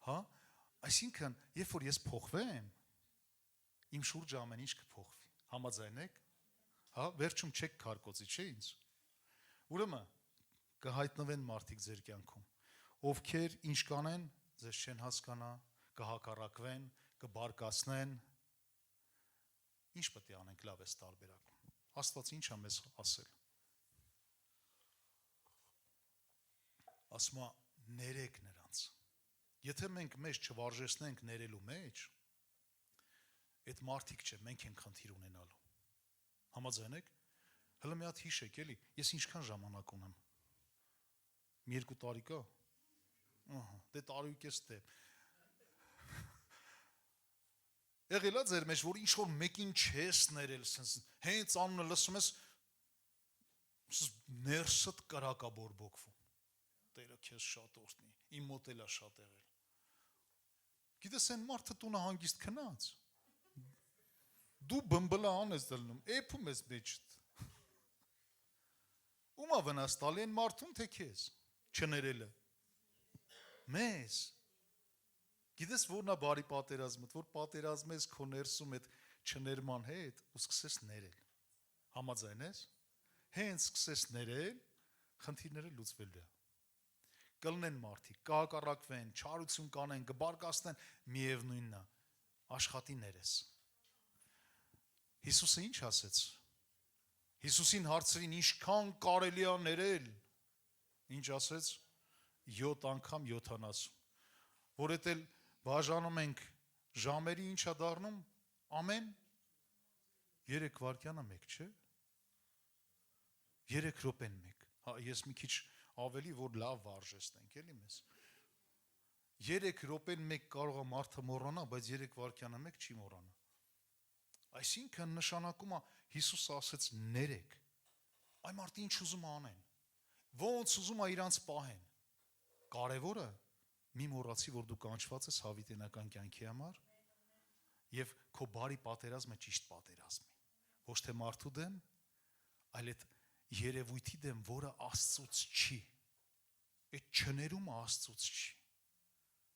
Հա, այսինքն, երբ որ ես փոխվեմ, իմ շուրջը ամեն ինչ կփոխվի։ Համաձայն եք։ Հա, վերջում չեք քարկոծի, չէ՞ ինձ։ Ուրեմն կհայտնվեն մարդիկ ձեր կյանքում, ովքեր ինչ կանեն, ձեզ չեն հասկանա, կհակառակվեն, կբարկացնեն։ Ինչ պետք է անենք լավ էս տարբերակում։ Աստված ինչ է մեզ ասել։ Ասում է, ներեք նրանց։ Եթե մենք մեզ չվարժեցնենք ներելու մեջ, այդ մարդիկ չէ, մենք ենք խնդիր ունենալու։ Համաձայն եք։ Հələ մի հատ հիշեք, էլի, ես ինչքան ժամանակ ունեմ։ Մի 2 տարի կա։ Ահա, դե տարի ու կես դե։ Եղել է ձեր մեջ, որ ինչ որ մեկին չես ներել, հենց անունը լսում ես, ներսդ կրակա բորբոքվում։ Տերը քեզ շատ օրհնի, իմ մոտ էլ է շատ եղել։ Գիտես, այն մարդը տունը հանգիստ քնած։ Դու բմբլա անես դլնում, էփում ես մեջդ։ Ումա վնաս տալի են մարդուն, թե քեզ չներելը։ Մեզ։ Գիտես որն է բարի պատերազմը, որ պատերազմես քո ներսում այդ չներման հետ ու սկսես ներել։ Համաձայն ես։ Հենց սկսես ներել, խնդիրները լուծվելու է։ Կլնեն մարդիկ, կհակառակվեն, չարություն կանեն, կբարկացնեն, միևնույնն է, աշխատի ներես։ Հիսուսը ինչ ասեց։ Հիսուսին հարցրին, ինչքան կարելի է ներել։ Ինչ ասեց։ 7 անգամ 70։ Որ էդ էլ բաժանում ենք ժամերի ինչա դառնում, ամեն 3 վայրկյանը 1, չէ։ 3 րոպեն 1։ Հա, ես մի քիչ ավելի որ լավ վարժեցնենք, էլի մեզ։ 3 րոպեն 1 կարող է մարդը մոռանա, բայց 3 վայրկյանը 1 չի մոռանա։ Այսինքն նշանակում է Հիսուսը ասեց ներեք։ Այ մարդը ինչ ուզում անեն։ Ոնց ուզում է իրանց պահեն։ Կարևորը մի մոռացի, որ դու կանչված ես հավիտենական կյանքի համար եւ քո բարի պատերազմը ճիշտ պատերազմի։ Ոչ թե մարդու դեմ, այլ այդ երևույթի դեմ, որը Աստծուց չի։ Այդ չներումը Աստծուց չի։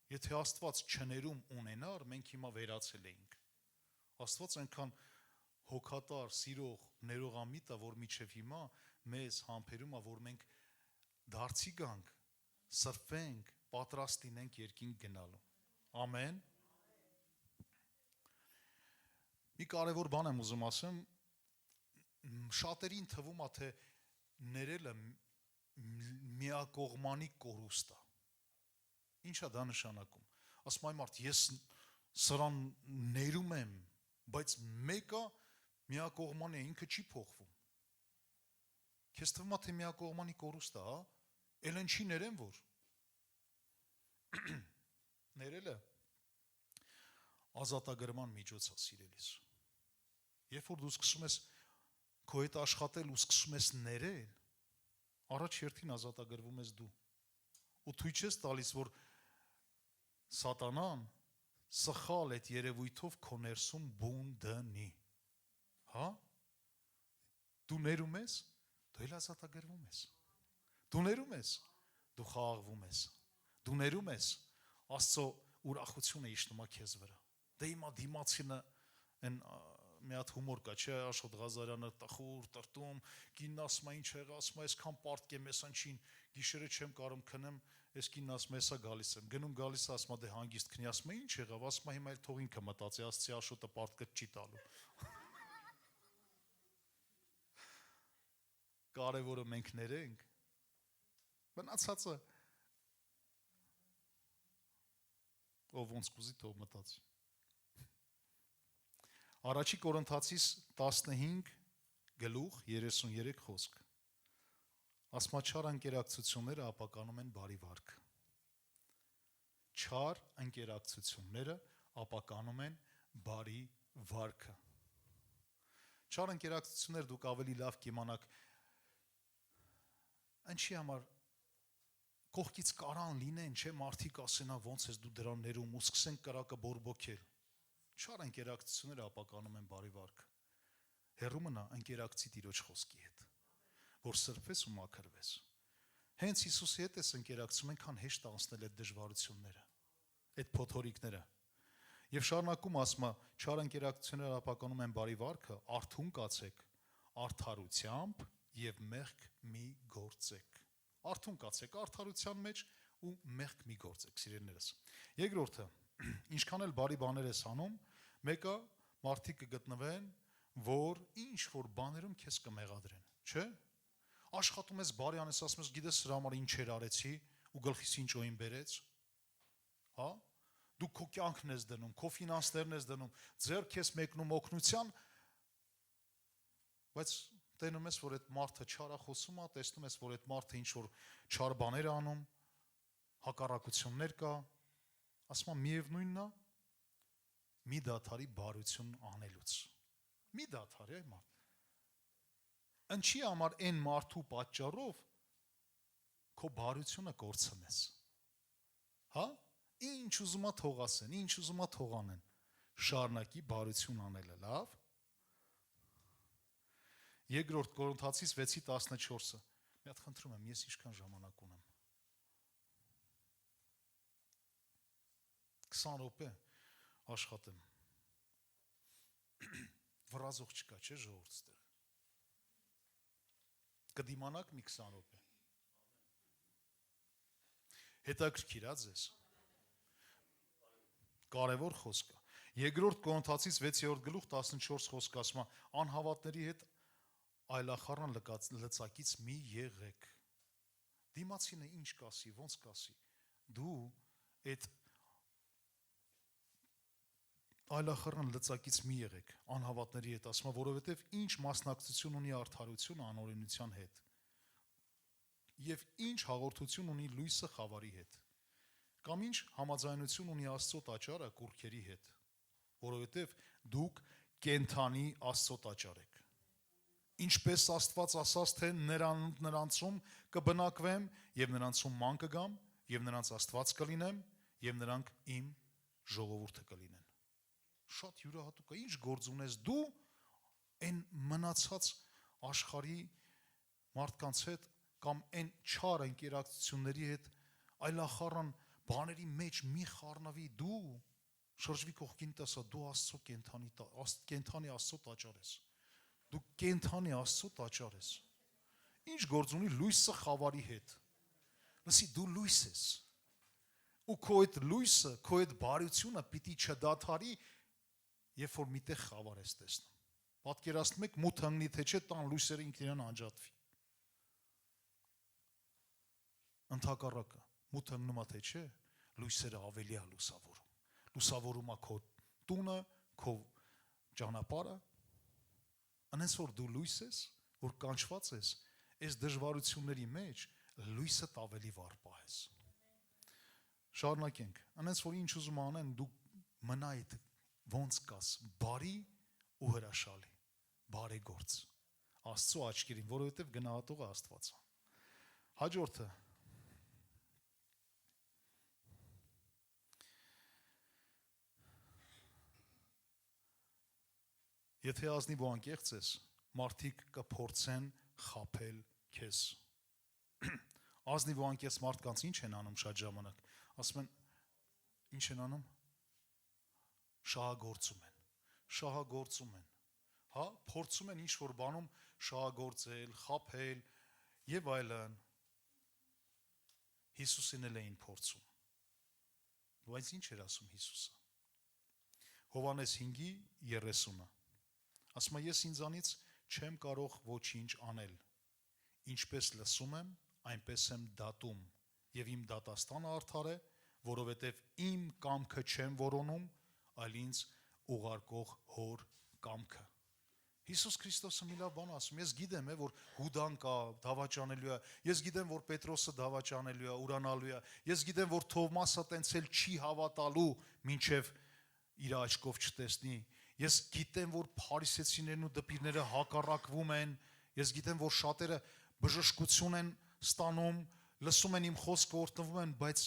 Եթե Աստված չներում ունենար, մենք հիմա վերացել էինք։ Աստված այնքան հոգատար, սիրող, ներողամիտ է, որ միջև հիմա մեզ համբերում է, որ մենք դարձի գանք, սրբենք, պատրաստ լինենք երկինք գնալու։ Ամեն։ Մի կարևոր բան եմ ուզում ասեմ, շատերին թվում է, թե ներելը միակողմանի կորուստ է։ Ինչ է դա նշանակում։ Ասում այ մարդ, ես սրան ներում եմ, բայց մեկը միակողմանի է, ինքը չի փոխվում։ Քեզ թվում է, թե միակողմանի կորուստ է, հա։ Էլ ինչի ներեմ որ։ Ներելը ազատագրման միջոց է, սիրելիս։ Երբ որ դու սկսում ես քո հետ աշխատել ու սկսում ես ներել, առաջ հերթին ազատագրվում ես դու։ Ու թույլ չես տալիս, որ Սատանան սխալ այդ երևույթով քո ներսում բուն դնի։ Հա։ Դու ներում ես, դու էլ ազատագրվում ես։ Դու ներում ես, դու խաղաղվում ես։ Դու ներում ես, Աստծո ուրախությունը իջնում է քեզ վրա։ Դե հիմա դիմացինը այն մի հատ հումոր կա, չէ, Աշոտ Ղազարյանը տխուր տրտում, կինն ասում է ինչ եղա, ասում է այսքան պարտկեմ ես անչին, գիշերը չեմ կարող քնեմ, այս կինն ասում է հեսա գալիս եմ, գնում գալիս է, ասում է դե հանգիստ քնի, ասում է ինչ եղավ, ասում է հիմա էլ թող ինքը մտածի, Աստծի Աշոտը պարտքը չի տալու։ Կարևորը մենք ներենք, մնացածը ով ոնց կուզի թող մտածի։ Առաջի Կորինթացիս 15 գլուխ 33 խոսք։ Ասма չար ընկերակցությունները ապականում են բարի վարքը։ Չար ընկերակցությունները ապականում են բարի վարքը։ Չար ընկերակցություններ դուք ավելի լավ կիմանաք ինչի համար կողքից կարան լինեն, չէ, մարդիկ ասենա ոնց ես դու դրան ներում ու սկսեն կրակը բորբոքել։ Չար ընկերակցությունները ապականում են բարի վարքը։ Հեռու մնա ընկերակցի Տիրոջ խոսքի հետ, որ սրբես ու մաքրվես։ Հենց Հիսուսի հետ ես ընկերակցում, այնքան հեշտ է անցնել այդ դժվարությունները, այդ փոթորիկները։ Եվ շարունակում ասում է, չար ընկերակցությունները ապականում են բարի վարքը, արթուն կացեք, արդարությամբ եւ մեղք մի գործեք։ Արթուն կացեք արդարության մեջ ու մեղք մի գործեք, սիրելիներս։ Երկրորդը, ինչքան էլ բարի բաներ ես անում, մեկը մարդիկ կգտնվեն, որ ինչ որ բաներում քեզ կմեղադրեն, չէ՞։ Աշխատում ես բարի անես, ասում ես, գիտես սրա համար ինչեր արեցի ու գլխիս ինչ օին բերեց, հա։ Դու քո կյանքն ես դնում, քո ֆինանսներն ես դնում, ձեռք ես մեկնում օգնության, բայց տենում ես, որ այդ մարդը չար է խոսում, տեսնում ես, որ այդ մարդը ինչ որ չար բաներ է անում, հակառակություններ կա, ասում եմ միևնույնն է, մի դադարի բարություն անելուց։ Մի դադարի այ մարդ։ Ինչի համար այն մարդու պատճառով քո բարությունը կորցնես։ Հա։ Ինչ ուզում է թող ասեն, ինչ ուզում է թող անեն, շարունակի բարություն անելը, լավ։ Երկրորդ Կորինթացիս 6:14-ը։ Մի հատ խնդրում եմ, ես ինչքան ժամանակ ունեմ։ 20 րոպե աշխատեմ։ Վրազող չկա, չէ՞ ժողովուրդ ստեղ։ Կդիմանաք մի 20 րոպե։ Հետաքրքիր է ձեզ։ Կարևոր խոսք է։ Երկրորդ Կորինթացիս 6-րդ գլուխ 14 խոսք ասում է. անհավատների հետ այլախառն լծակից մի եղեք։ Դիմացինը ինչ կասի, ոնց կասի։ Դու այդ այլախառն լծակից մի եղեք, անհավատների հետ ասում է, որովհետև ինչ մասնակցություն ունի արդարությունը անօրենության հետ։ Եվ ինչ հաղորդություն ունի լույսը խավարի հետ։ Կամ ինչ համաձայնություն ունի Աստծո տաճարը կուռքերի հետ, որովհետև դուք կենդանի Աստծո տաճար եք։ Ինչպես Աստված ասաց, թե նրանցում կբնակվեմ եւ նրանցում ման կգամ եւ նրանց Աստված կլինեմ, եւ նրանք իմ ժողովուրդը կլինեն։ Շատ յուրահատուկ է, ինչ գործ ունես դու այն մնացած աշխարհի մարդկանց հետ կամ այն չար ընկերակցությունների հետ, այլախառն բաների մեջ մի խառնվի, դու շրջվի կողքին տեսա, դու Աստծո կենթանի Աստծո տաճար ես։ Դու կենթանի Աստծո տաճար ես։ Ինչ գործ ունի լույսը խավարի հետ։ Լսի, դու լույս ես։ Ու քո այդ լույսը, քո այդ բարությունը պիտի չդադարի, երբ որ միտեղ խավար ես տեսնում։ Պատկերացնում եք մութ հանգնի թե չէ, տան լույսերը ինքն իրան անջատվի։ Ընդհակառակը, մութ հանգնում է թե չէ, լույսերը ավելի է լուսավորում։ Լուսավորում է քո տունը, քո ճանապարհը։ Անենց որ դու լույս ես, որ կանչված ես, այս դժվարությունների մեջ լույսդ ավելի վառ պահես։ Շարունակենք։ Անենց որ ինչ ուզում անեն, դու մնա այդ ոնց կաս, բարի ու հրաշալի, բարեգործ Աստծո աչքերին, որովհետև գնահատողը Աստված է։ Հաջորդը Եթե ազնիվ ու անկեղծ ես, մարդիկ կփորձեն խաբել քեզ։ Ազնիվ ու անկեղծ մարդկանց ինչ են անում շատ ժամանակ։ Ասում են, ինչ են անում։ Շահագործում են։ Շահագործում են։ Հա, փորձում են ինչ-որ բանում շահագործել, խաբել եւ այլն։ Հիսուսին էլ էին փորձում։ Բայց ինչ էր ասում Հիսուսը։ Հովհաննես 5:30-ը։ Ասում է, ես ինձանից չեմ կարող ոչինչ անել։ Ինչպես լսում եմ, այնպես եմ դատում, եւ իմ դատաստանը արդար է, որովհետեւ իմ կամքը չեմ որոնում, այլ ինձ ուղարկող հոր կամքը։ Հիսուս Քրիստոսը մի լավ բան ասում, ես գիտեմ, որ Հուդան կա, դավաճանելու է, ես գիտեմ, որ Պետրոսը դավաճանելու է, ուրանալու է, ես գիտեմ, որ Թովմասը տենց էլ չի հավատալու, մինչև իր աչքով չտեսնի, ես գիտեմ, որ փարիսեցիներն ու դպիրները հակառակվում են, ես գիտեմ, որ շատերը բժշկություն են ստանում, լսում են իմ խոսքը, օրհնվում են, բայց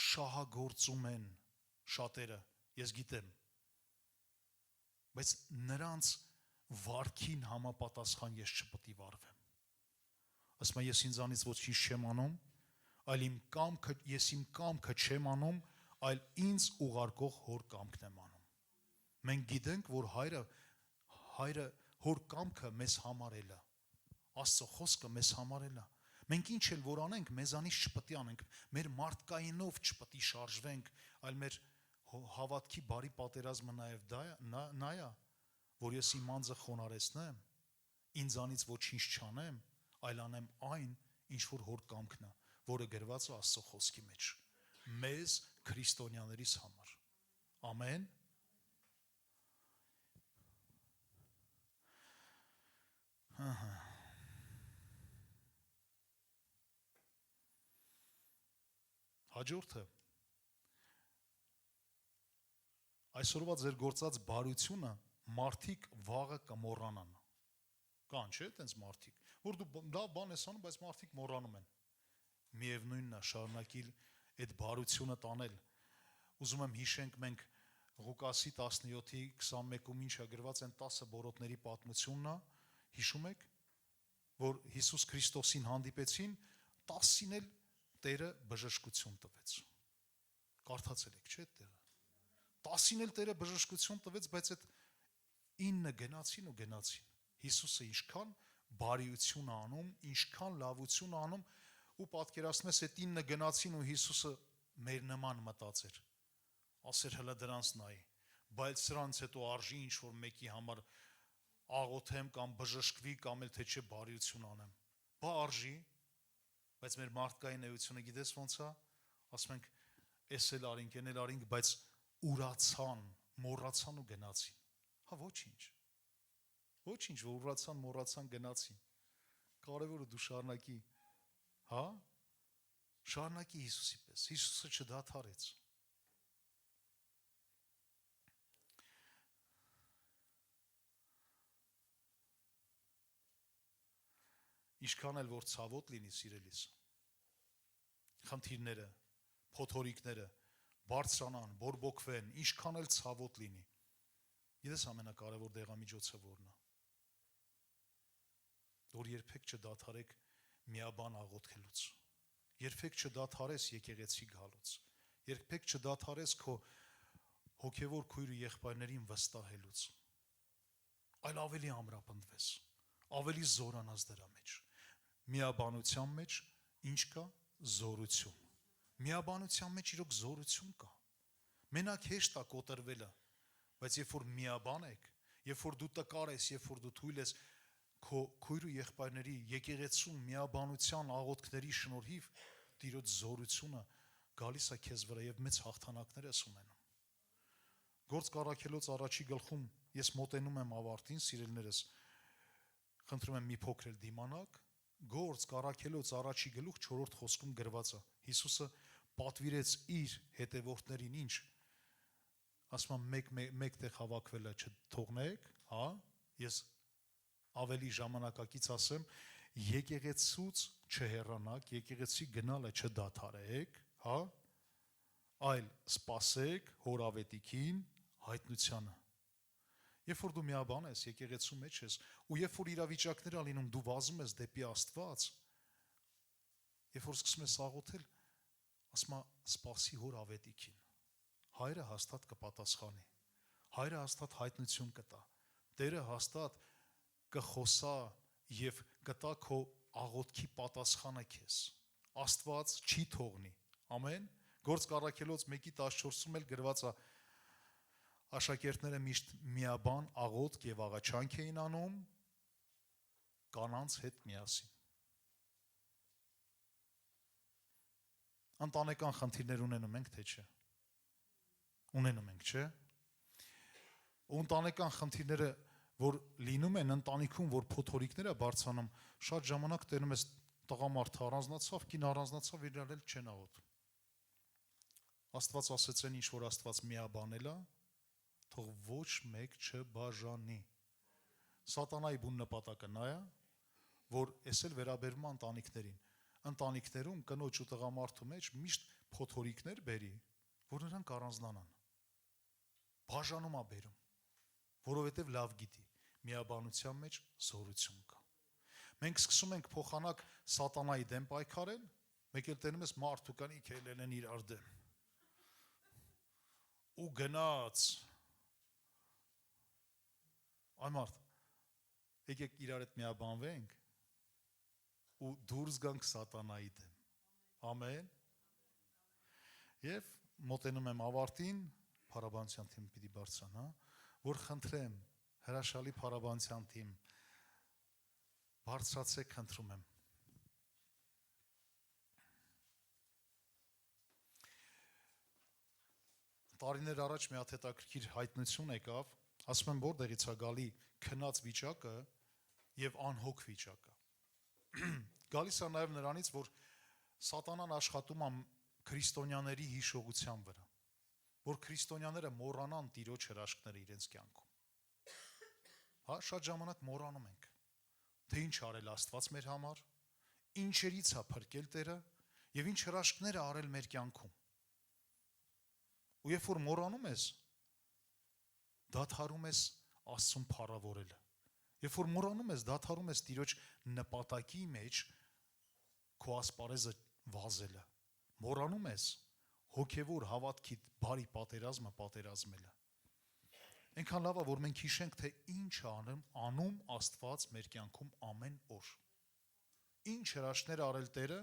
շահագործում են շատերը, ես գիտեմ, բայց նրանց վարքին համապատասխան ես չպետք է վարվեմ։ Ասում եմ, ես ինձանից ոչինչ չեմ անում, այլ ես իմ կամքը չեմ անում, այլ ինձ ուղարկող հոր կամքն եմ անում։ Մենք գիտենք, որ հայրը հոր կամքը մեզ համարել է, Աստծո խոսքը մեզ համարել է։ Մենք ինչ էլ որ անենք, մեզանից չպետք է անենք, մեր մարդկայինով չպետք է շարժվենք, այլ մեր հավատքի բարի պատերազմը նաև նա է, որ ես իմ անձը խոնարհեցնեմ, ինձանից ոչինչ չանեմ, այլ անեմ այն, ինչ որ հոր կամքն է, որը գրված է Աստծո խոսքի մեջ, մեզ քրիստոնյաներիս համար։ Ամեն։ Հաջորդը այսօրվա ձեր գործած բարությունը մարդիկ վաղը կմոռանան։ Կան, չէ՞, այդպես մարդիկ, որ դու լավ բան ես անում, բայց մարդիկ մոռանում են։ Միևնույնն է, շարունակիր այդ բարությունը տանել։ Ուզում եմ հիշենք մենք Ղուկասի 17:21-ում ինչա գրված են 10 բորոտների պատմությունն է, հիշում եք, որ Հիսուս Քրիստոսին հանդիպեցին, 10-ին էլ Տերը բժշկություն տվեց։ Կարդացել եք, չէ՞ այդտեղը։ 10-ին էլ Տերը բժշկություն տվեց, բայց այդ 9 գնացին ու գնացին։ Հիսուսը ինչքան բարիություն անում, ինչքան լավություն անում, ու պատկերացնում ես այդ 9 գնացին ու Հիսուսը մեր նման մտածեր։ Ասեր հələ դրանց նայի, բայց սրանց հետո արժի ինչ որ մեկի համար աղոթեմ կամ բժշկվի կամ էլ թե չէ բարիություն անեմ։ Բա արժի, բայց մեր մարդկային էությունը գիտես ոնց է, ասում ենք, էս էլ արինք, այն էլ արինք, բայց ուրացան, մոռացան ու գնացին։ Հա ոչինչ։ Ոչինչ, որ ուրացան, մոռացան, գնացին։ Կարևորը դու շարունակի, հա? Շարունակի Հիսուսի պես։ Հիսուսը չդադարեց։ Ինչքան էլ որ ցավոտ լինի, սիրելիս, խնդիրները, փոթորիկները բարձրանան, բորբոքվեն, ինչքան էլ ցավոտ լինի։ Գիտես ամենակարևոր դեղամիջոցը որն է։ Որ երբեք չդադարեք միաբան աղոթքելուց։ Երբեք չդադարես եկեղեցի գալուց։ Երբեք չդադարես քո հոգևոր քույր ու եղբայրներին վստահելուց։ Այլ ավելի ամրապնդվես, ավելի զորանաս դրա մեջ։ Միաբանության մեջ ինչ կա? Զորություն։ Միաբանության մեջ իրոք զորություն կա։ Մենակ հեշտ է կոտրվելը, բայց երբ որ միաբան եք, երբ որ դու տկար ես, երբ որ դու թույլ ես քո քույր ու եղբայրների եկեղեցում միաբանության աղոթքների շնորհիվ Տիրոջ զորությունը գալիս է քեզ վրա եւ մեծ հաղթանակներ ես ունենում։ Գործ Առաքելոց առաջի գլխում ես մոտենում եմ ավարտին, սիրելիներս, խնդրում եմ մի փոքր էլ դիմանաք։ Գործ Առաքելոց առաջի գլուխ 4-րդ խոսքում գրված է. Հիսուսը պատվիրեց իր հետևորդներին ինչ, ասում մեկ տեղ հավաքվելը չթողնեք, հա, ես ավելի ժամանակակից ասեմ, եկեղեցուց չհեռանաք, եկեղեցի գնալը չդադարեք, հա, այլ սպասեք հորավետիքին, հայտնությանը։ Երբ որ դու միաբան ես, եկեղեցու մեջ ես, ու երբ որ իրավիճակներ ա լինում, դու վազում ես դեպի Աստված, երբ որ սկսում ես աղոթել, ասում է սպասի հորավետիքին։ Հայրը հաստատ կպատասխանի, հայրը հաստատ հայտնություն կտա, Տերը հաստատ կխոսա եւ կտա քո աղոթքի պատասխանը քեզ։ Աստված չի թողնի։ Ամեն։ Գործ Առաքելոց 1:14-ում էլ գրված է. աշակերտները միշտ միաբան աղոթք եւ աղաչանք էին անում կանանց հետ միասին։ Ընտանեկան խնդիրներ ունենում ենք, թե չէ։ Ունենում ենք, չէ։ Ու ընտանեկան խնդիրները, որ լինում են ընտանիքում, որ փոթորիկներ է բարձրանում, շատ ժամանակ տենում ես տղամարդը առանձնացավ, կին առանձնացավ, իրար էլ չեն աղոթում։ Աստված ասեց են ինչ որ Աստված միաբանել է, թող ոչ մեկ չբաժանի։ Սատանայի բուն նպատակը նա է, որ էս էլ վերաբերում է ընտանիքներին։ Ընտանիքներում կնոջ ու տղամարդու մեջ միշտ փոթորիկներ բերի, որ նրանք առանձնանան։ Բաժանում է բերում, որովհետև լավ գիտի, միաբանության մեջ զորություն կա։ Մենք սկսում ենք փոխանակ սատանայի դեմ պայքարել, մեկ էլ տենում ես մարդու կանի քելեն են իրար դեմ։ Ու գնաց այ մարդ, եկեք իրար հետ միաբանվենք ու դուրս գանք սատանայի դեմ։ Ամեն։ Եվ մոտենում եմ ավարտին, փառաբանության թիմը պիտի բարձրանա, որ խնդրեմ, հրաշալի փառաբանության թիմ, բարձրացեք, խնդրում եմ։ Տարիներ առաջ մի հատ հետաքրքիր հայտնություն եկավ, ասում եմ որտեղից է գալի քնած վիճակը եւ անհոգ վիճակը։ Գալիս է նաեւ նրանից, որ սատանան աշխատում է քրիստոնյաների հիշողության վրա, որ քրիստոնյաները մոռանան Տիրոջ հրաշքները իրենց կյանքում։ Հա, շատ ժամանակ մոռանում ենք, թե ինչ արել Աստված մեր համար, ինչերից է փրկել Տերը եւ ինչ հրաշքներ է արել մեր կյանքում։ Ու երբ որ մոռանում ես, դադարում ես Աստծուն փառավորելը։ Երբ որ մոռանում ես, դադարում ես Տիրոջ նպատակի մեջ քո ասպարեզը վազելը։ Մոռանում ես հոգևոր հավատքի բարի պատերազմը պատերազմելը։ Այնքան լավ է, որ մենք հիշենք, թե ինչ անում Աստված մեր կյանքում ամեն օր։ Ինչ հրաշքներ արել Տերը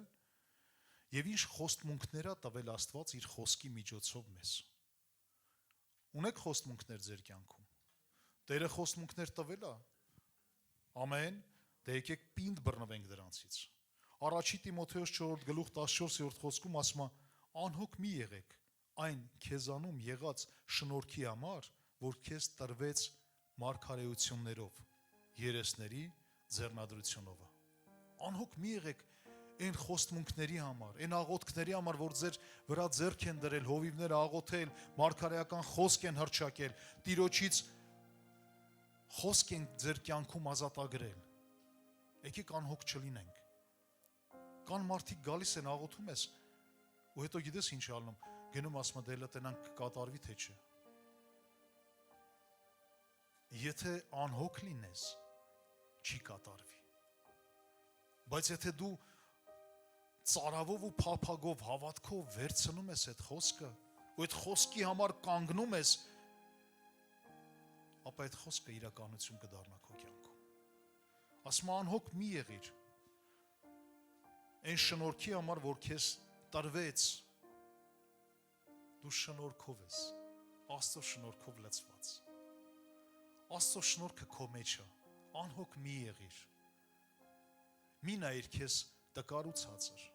եւ ինչ խոստմունքներ է տվել Աստված իր խոսքի միջոցով մեզ։ Ունեք խոստմունքներ ձեր կյանքում։ Տերը խոստմունքներ տվել է։ Ամեն։ Դե եկեք պինդ բռնվենք դրանցից։ Առաջի Տիմոթեոս 4 գլուխ 14-րդ խոսքում ասում է. անհոգ մի եղեք այն քեզանում եղած շնորհքի համար, որ քեզ տրվեց մարգարեություններով, երեսների ձեռնադրությունով։ Անհոգ մի եղեք այն խոստմունքների համար, այն աղոթքների համար, որ ձեր վրա ձեռք են դրել, հովիվներ աղոթել, մարգարեական խոսք են հռչակել, Տիրոջից խոսք են ձեր կյանքում ազատագրել։ Եկեք անհոգ չլինենք։ Կան մարդիկ գալիս են աղոթում ես, Ու հետո գիտես ինչ ալնում, գնում ասում դե լտնանք կկատարվի թե չէ։ Եթե անհոգ լինես, չի կատարվի։ Բայց եթե դու ծարավով ու փափագով հավատքով վերցնում ես այդ խոսքը, ու այդ խոսքի համար կանգնում ես, ապա այդ խոսքը իրականություն կդառնա քո կյանքում։ Ասում անհոգ մի եղիր։ Այն շնորհքի համար, որ քեզ տրվեց, դու շնորհքով ես, Աստծո շնորհքով լցված։ Աստծո շնորհքը քո մեջ է, անհոգ մի եղիր։ Մի նայիր քեզ տկար ու ցածր։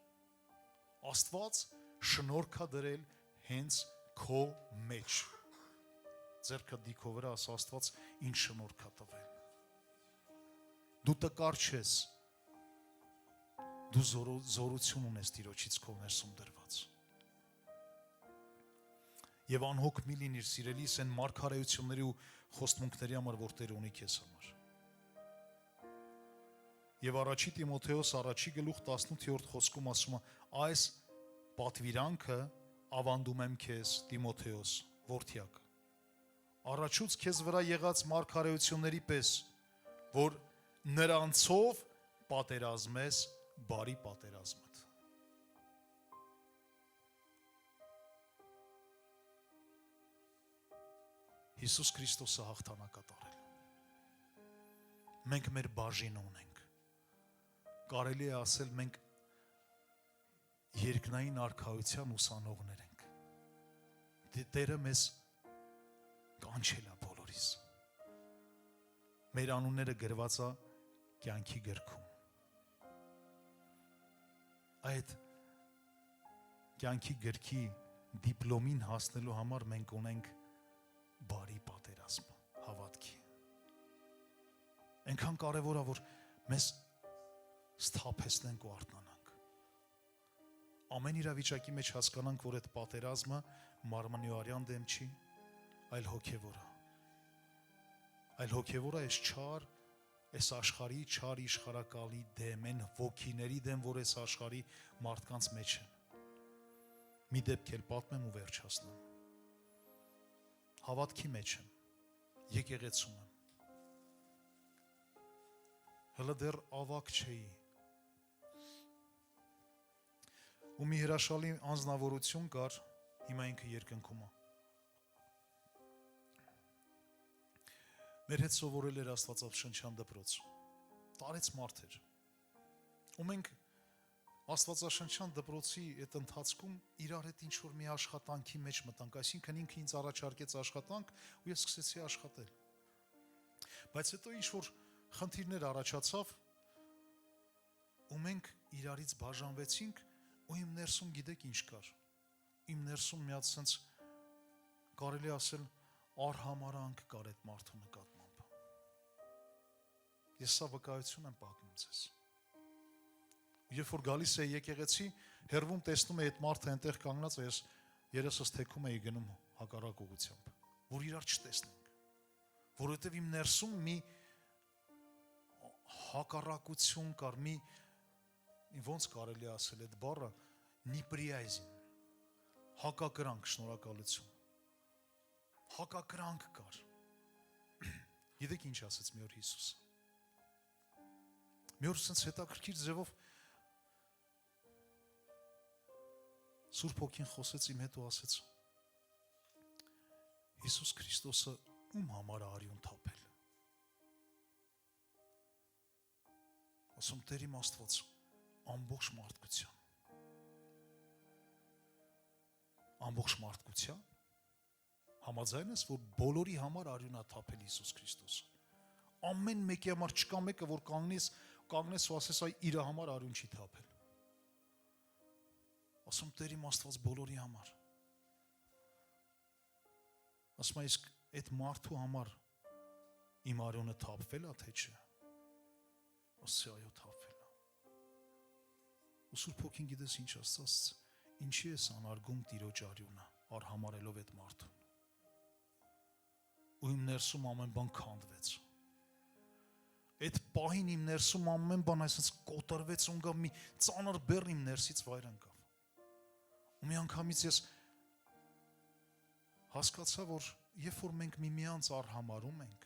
Աստված շնորհք է դրել հենց քո մեջ։ Ձեռքդ դիքո վրա ասա Աստված ինչ շնորհք է տվել։ Դու տկար չես, դու զորություն ունես Տիրոջից քո ներսում դրված։ Եվ անհոգ մի լինիր սիրելիս այն մարգարեությունների ու խոստմունքների համար, որ Տերը ունի քեզ համար։ Եվ առաջի Տիմոթեոս առաջի գլուխ 18-րդ խոսքում ասում է. այս պատվիրանքը ավանդում եմ քեզ Տիմոթեոս, որդյակ, առաջուց քեզ վրա եղած մարգարեությունների պես, որ նրանցով պատերազմես բարի պատերազմդ։ Հիսուս Քրիստոսը հաղթանակ է տարել։ Մենք մեր բաժինը ունենք։ Կարելի է ասել մենք երկնային արքայության ուսանողներ ենք։ Տերը մեզ կանչել է բոլորիս։ Մեր անունները գրված է կյանքի գրքում։ Այդ կյանքի գրքի դիպլոմին հասնելու համար մենք ունենք բարի պատերազմ, հավատքի։ Այնքան կարևոր է, որ մեզ սթափեցնենք ու արթնանանք։ Ամեն իրավիճակի մեջ հասկանանք, որ այդ պատերազմը մարմնի ու արյան դեմ չի, այլ հոգևոր է։ Այլ հոգևորը այս չար, այս աշխարհի չար իշխարակալի դեմ, այն ոգիների դեմ, որ այս աշխարհի մարդկանց մեջ են։ Մի դեպք էլ պատմեմ ու վերջացնեմ։ Հավատքի մեջ եմ, եկեղեցում եմ։ Հələ դեռ ավակ չէի։ Ու մի հրաշալի անձնավորություն կար, հիմա ինքը երկնքում է։ Մեր հետ սովորել էր Աստվածաշնչյան դպրոց։ Տարեց մարդ էր։ Ու մենք Աստվածաշնչյան դպրոցի այդ ընթացքում իրար հետ ինչ-որ մի աշխատանքի մեջ մտանք, այսինքն ինքը ինձ առաջարկեց աշխատանք ու ես սկսեցի աշխատել։ Բայց հետո ինչ-որ խնդիրներ առաջացավ ու մենք իրարից բաժանվեցինք ու իմ ներսում գիտեք ինչ կար։ Իմ ներսում մի հատ սենց կարելի ասել արհամարանք կար այդ մարդու նկատմամբ։ Ես սա վկայություն եմ պատմում ձեզ։ Երբ որ գալիս է եկեղեցի, հեռվում տեսնում է այդ մարդը այնտեղ կանգնած է, ես երեսս թեքում էի գնում հակառակ ուղղությամբ, որ իրար չտեսնենք, որովհետև իմ ներսում մի հակառակություն կար, մի ոնց կարելի ասել այդ բառը, նիպրիայզին, հակակրանք, շնորհակալություն, հակակրանք կար։ Գիտեք ինչ ասեց մի օր Հիսուսը։ Մի օր սենց հետաքրքիր ձևով Սուրբ Հոգին խոսեց իմ հետ ու ասեց. Հիսուս Քրիստոսը ում համար է արյուն թափել։ Ասում Տեր իմ Աստված, ամբողջ մարդկության։ Ամբողջ մարդկության։ Համաձայն ես, որ բոլորի համար արյուն է թափել Հիսուս Քրիստոսը։ Ամեն մեկի համար չկա մեկը, որ կանգնես ու ասես այ իր համար արյուն չի թափել։ Ասում Տեր իմ Աստված բոլորի համար։ Ասում իսկ այդ մարդու համար իմ արյունը թափվել է թե չէ։ Ասում այո թափվել է։ Ու Սուրբ Հոգին գիտես ինչ ասաց, ինչի ես անարգում Տիրոջ արյունը, արհամարելով այդ մարդուն։ Ու իմ ներսում ամեն բան քանդվեց։ Այդ պահին իմ ներսում ամեն բան այսպես կոտրվեց ու գավ մի ծանր բեռ իմ ներսից վայր ընկավ։ Ու մի անգամից ես հասկացա, որ երբ որ մենք միմյանց արհամարում ենք,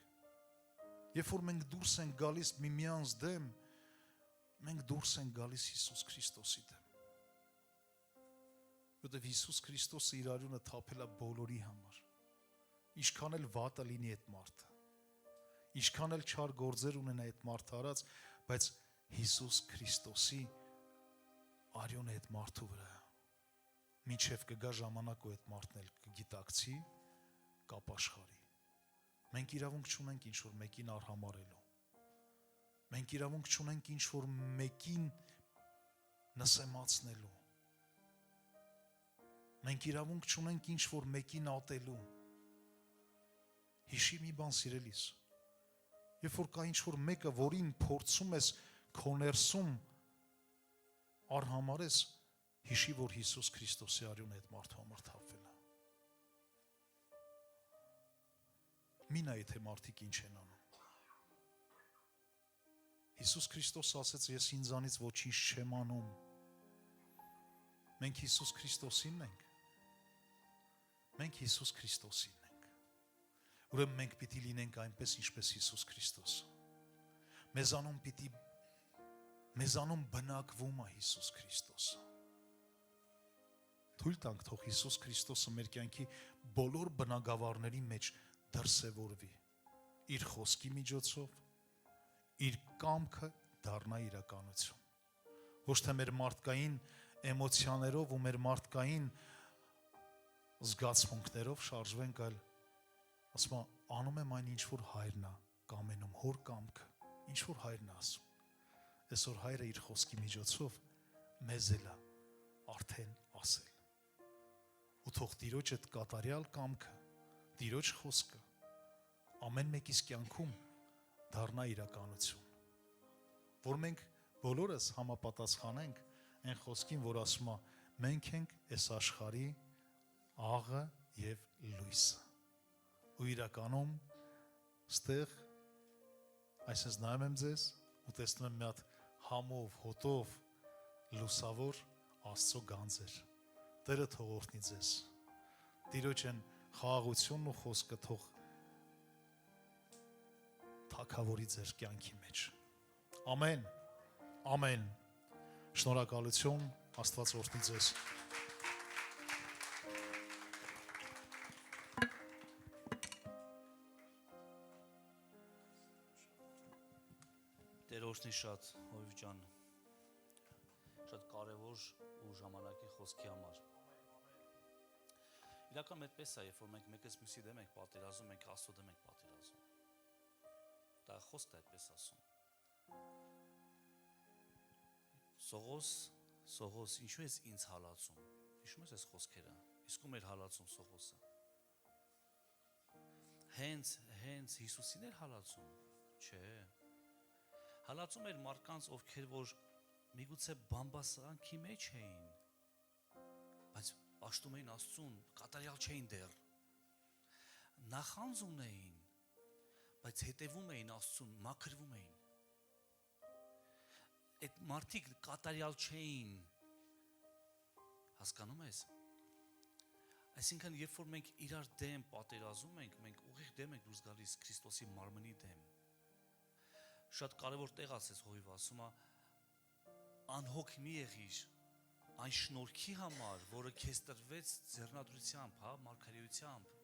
երբ որ մենք դուրս ենք գալիս միմյանց դեմ, մենք դուրս ենք գալիս Հիսուս Քրիստոսի դեմ։ Որտեվ Հիսուս Քրիստոսը իր արյունը թափել է բոլորի համար։ Ինչքան էլ վատը լինի այդ մարդը, ինչքան էլ չար գործեր ունենա այդ մարդը արած, բայց Հիսուս Քրիստոսի արյունը այդ մարդու վրա է։ Մինչև կգա ժամանակ ու այդ մարդն էլ կգիտակցի, կապաշխարի։ Մենք իրավունք չունենք ինչ-որ մեկին արհամարելու։ Մենք իրավունք չունենք ինչ-որ մեկին նսեմացնելու։ Մենք իրավունք չունենք ինչ-որ մեկին ատելու։ Հիշի մի բան, սիրելիս, երբ որ կա ինչ-որ մեկը, որին փորձում ես քո ներսում արհամարես, հիշի, որ Հիսուս Քրիստոսի արյունը այդ մարդու համար թափվել է։ Մի նայ, թե մարդիկ ինչ են անում։ Հիսուս Քրիստոսը ասեց, ես ինձանից ոչինչ չեմ անում։ Մենք Հիսուս Քրիստոսինն ենք։ Մենք Հիսուս Քրիստոսինն ենք։ Ուրեմն մենք պիտի լինենք այնպես, ինչպես Հիսուս Քրիստոսը։ Մեզանում բնակվում է Հիսուս Քրիստոսը։ Թույլ տանք, թող Հիսուս Քրիստոսը մեր կյանքի բոլոր բնագավառների մեջ դրսևորվի իր խոսքի միջոցով, իր կամքը դառնա իրականություն։ Ոչ թե մեր մարդկային էմոցիաներով ու մեր մարդկային զգացմունքներով շարժվենք, այլ ասում եմ, անում եմ այն, ինչ որ հայրն է կամենում, հոր կամքը, ինչ որ հայրն է ասում։ Այսօր հայրը իր խոսքի միջոցով մեզ էլ է արդեն ասել։ Ու թող Տիրոջ այդ կատարյալ կամքը, Տիրոջ խոսքը ամեն մեկիս կյանքում դառնա իրականություն։ Որ մենք բոլորս համապատասխանենք այն խոսքին, որ ասում է, մենք ենք այս աշխարհի աղը եւ լույսը։ Ու իրականում ստեղ այսպես նայում եմ ձեզ ու տեսնում եմ մի հատ համով, հոտով լուսավոր Աստծո գանձեր։ Տերը թող օրհնի ձեզ։ Տիրոջ են խաղաղությունն ու խոսքը թող թագավորի ձեր կյանքի մեջ։ Ամեն, ամեն։ Շնորհակալություն, Աստված օրհնի ձեզ։ Տեր օրհնի շատ, Հովիվ ջան, շատ կարևոր ու ժամանակի խոսքի համար։ Իրական այդպես է, երբ որ մենք մեկս մյուսի դեմ ենք պատերազում, մենք Աստծո դեմ ենք պատերազում։ Դա խոսքն է այդպես ասում։ Սողոս, ինչու ես ինձ հալածում։ Հիշում ես այս խոսքերը։ Իսկ ում էր հալածում Սողոսը։ Հենց Հիսուսին էր հալածում։ Չէ։ Հալածում էր մարդկանց, ովքեր որ միգուցե բամբասանքի մեջ էին, բայց պաշտում էին Աստծուն, կատարյալ չէին դեռ։ Նախանձ ունեին, բայց հետևում էին Աստծուն, մաքրվում էին։ Այդ մարդիկ կատարյալ չէին։ Հասկանում ես։ Այսինքն, երբ որ մենք իրար դեմ պատերազում ենք, մենք ուղիղ դեմ ենք դուրս գալիս Քրիստոսի մարմնի դեմ։ Շատ կարևոր տեղ ասես Հովիվ, ասում է, անհոգ մի եղիր այն շնորհքի համար, որը քեզ տրվեց ձեռնադրությամբ, հա, մարգարեությամբ։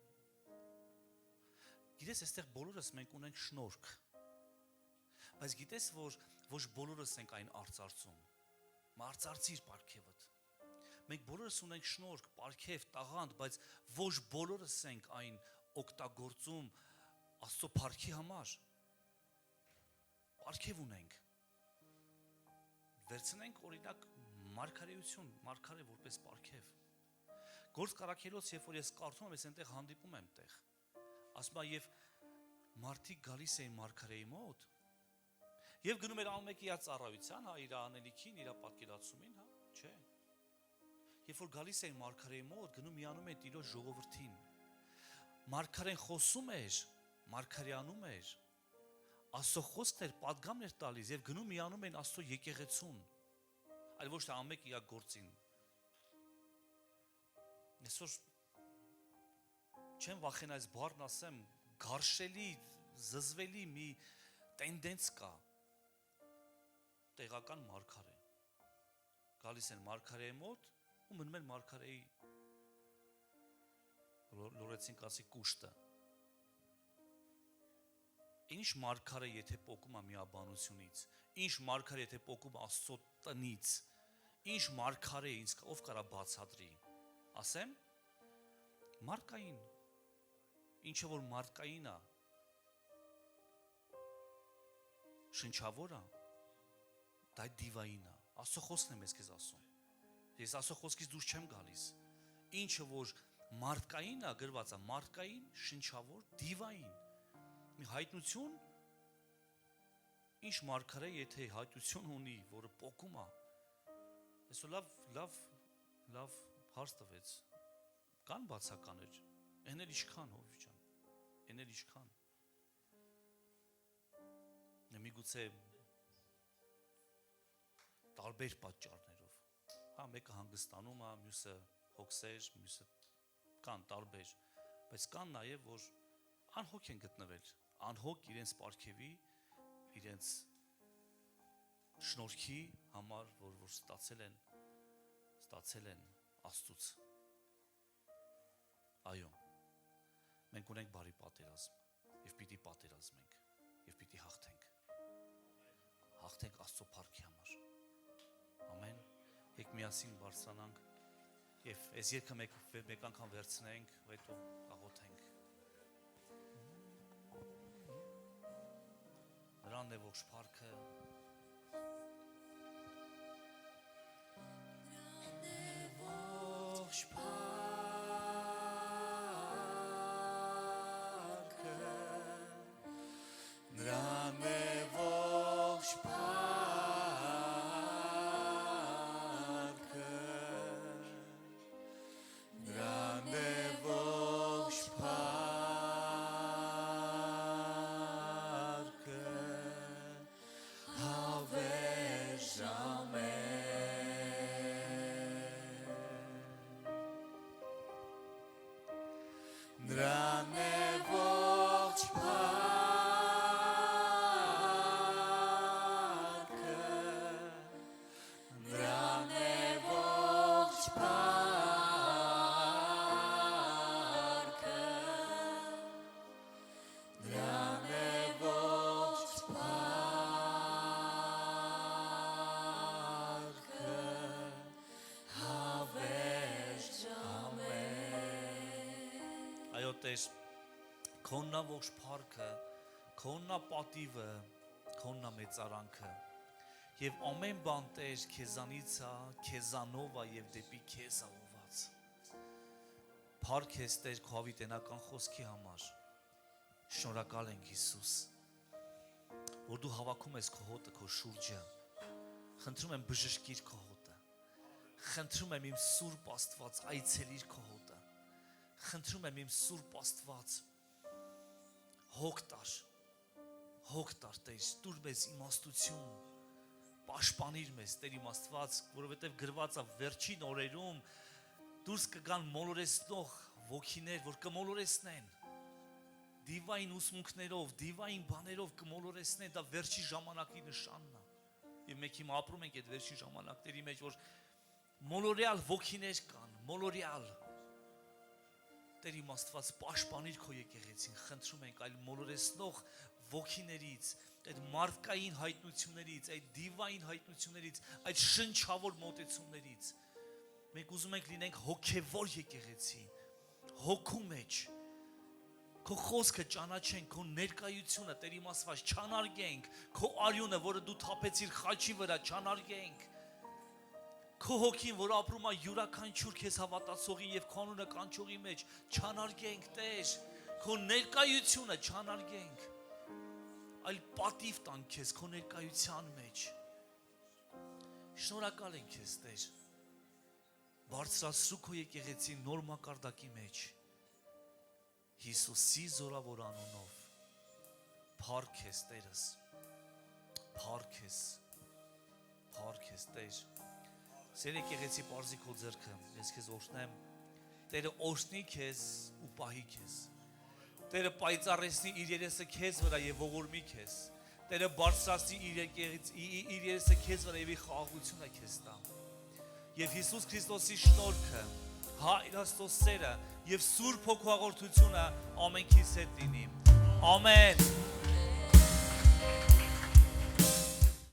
Գիտես, այստեղ բոլորս մենք ունենք շնորհք, բայց գիտես, որ ոչ բոլորս ենք այն արծարծում։ Արծարծիր պարգևդ։ Մենք բոլորս ունենք շնորհք, պարգև, տաղանդ, բայց ոչ բոլորս ենք այն օգտագործում Աստծո փառքի համար։ Պարգև ունենք։ Վերցնենք օրինակ մարգարեություն, մարգարե որպես պարգև։ Գործ Կարաքելոց, երբ որ ես կարդում եմ, ես այնտեղ հանդիպում եմ տեղ։ Ասում է, եւ մարդիկ գալիս էին մարգարեի մոտ եւ գնում էր ամենքի իր ծառայության, հա, իր անելիքին, իր պատկերացումին, հա, չէ։ Երբ որ գալիս էին մարգարեի մոտ, գնում միանում էին Տիրոջ ժողովրդին։ Մարգարեն խոսում էր, մարգարեանում էր, Աստծո խոսքն էր, պատգամն էր տալիս եւ գնում միանում են Աստծո եկեղեցուն, այլ ոչ թե ամենք իր գործին։ Այսօր չեմ վախենա այս բառն ասեմ, գարշելի, զզվելի մի տենդենս կա։ Տեղական մարգարե։ Գալիս են մարգարեի մոտ ու մնում են մարգարեի լորեցին կասի կուշտը։ Ինչ մարգարե եթե պոկում է միաբանությունից, ինչ մարգարե եթե պոկում Աստծո տնից, ինչ մարգարե ինձ ով կարա բացատրի։ Ասեմ, մարգային, ինչը որ մարգային է, շնչավոր է, դա դիվային է։ Աստծո խոսքն է մեզ քեզ ասում։ Ես Աստծո խոսքից դուրս չեմ գալիս։ Ինչը որ մարդկային է, գրված է մարդկային, շնչավոր, դիվային։ Մի հայտնություն, ինչ մարգարե եթե հայտնություն ունի, որը պոկում է, այսօր լավ հարց տվեց, կան բացականներ, են էլ իշխան Հովիվ ջան, են էլ իշխան, միգուցե տարբեր պատճառներով, հա մեկը հանգստանում է, մյուսը հոգսեր, մյուսը կան տարբեր, բայց կան նաև, որ անհոգ են գտնվել, անհոգ իրենց պարգևի, իրենց շնորհքի համար, որ ստացել են Աստծուց։ Այո, մենք ունենք բարի պատերազմ, եւ պիտի պատերազմենք, եւ պիտի հաղթենք Աստծո փառքի համար։ Ամեն։ Եք միասին բարձրանանք եւ այս երգը մեկ անգամ վերցնենք, հետո աղոթենք։ Նրան է ողջ փառքը, նրան է ողջ փառքը, նրան է ողջ փառքը, հավերժ նրան է ողջ փառքը, նրան է ողջ փառքը, նրան է ողջ փառքը, հավերժ Այո Տեր, քոննա ողջ փառքը, քոննա պատիվը, քոննա մեծարանքը, եւ ամեն բան Տեր քեզանից է, քեզանով է եւ դեպի քեզ է ուղված։ Փառք ես Տեր քո հավիտենական խոսքի համար։ Շնորհակալ ենք Հիսուս, որ դու հավաքում ես քո հոտը քո շուրջը։ Խնդրում եմ բժշկիր քո հոտը։ Խնդրում եմ իմ Սուրբ Աստված այցելիր քո հոտը։ Խնդրում եմ իմ Սուրբ Աստված հոգ տար Տեր, տուր մեզ իմաստություն, պաշտպանիր մեզ Տեր իմ Աստված, որովհետև գրված է վերջին օրերում դուրս կգան մոլորեցնող ոգիներ, որ կմոլորեցնեն, դիվային ուսմունքներով, դիվային բաներով կմոլորեցնեն, դա վերջի ժամանակի նշանն է։ Եվ մենք հիմա ապրում ենք այդ վերջի ժամանակների մեջ, որ մոլորյալ ոգիներ կան, մոլորյալ Տեր իմ Աստված պաշտպանիր քո եկեղեցին, խնդրում ենք այլ մոլորեցնող ոգիներից, այդ մարդկային հայտնություններից, այդ դիվային հայտնություններից, այդ շնչավոր մոտեցումներից։ Մենք ուզում ենք լինենք հոգևոր եկեղեցի, հոգու մեջ, քո խոսքը ճանաչենք, քո ներկայությունը Տեր իմ Աստված չանարգենք, քո արյունը, որը դու թափեցիր խաչի վրա, չանարգենք։ Քո հոգին, որ ապրում է յուրաքանչյուր քեզ հավատացողի եւ քո անունը կանչողի մեջ, չանարգենք Տեր, քո ներկայությունը չանարգենք, այլ պատիվ տանք քեզ քո ներկայության մեջ։ Շնորհակալ ենք քեզ Տեր, բարձրացրու քո եկեղեցին նոր մակարդակի մեջ, Հիսուսի զորավոր անունով, փառք ես Տերս, փառք ես Տեր։ Սեր եկեղեցի պարզի քո ձեռքը, ես քեզ օրհնեմ Տերը օրհնի քեզ ու պահի քեզ։ Տերը պայծառեցնի իր երեսը քեզ վրա եւ ողորմի քեզ։ Տերը բարձրացնի իր երեսը քեզ վրա եւ իր խաղաղությունը քեզ տա։ Եվ Հիսուս Քրիստոսի շնորհքը, Հայր Աստծո սերը եւ Սուրբ Հոգու հաղորդությունը ամենքից հետ լինի։ Ամեն։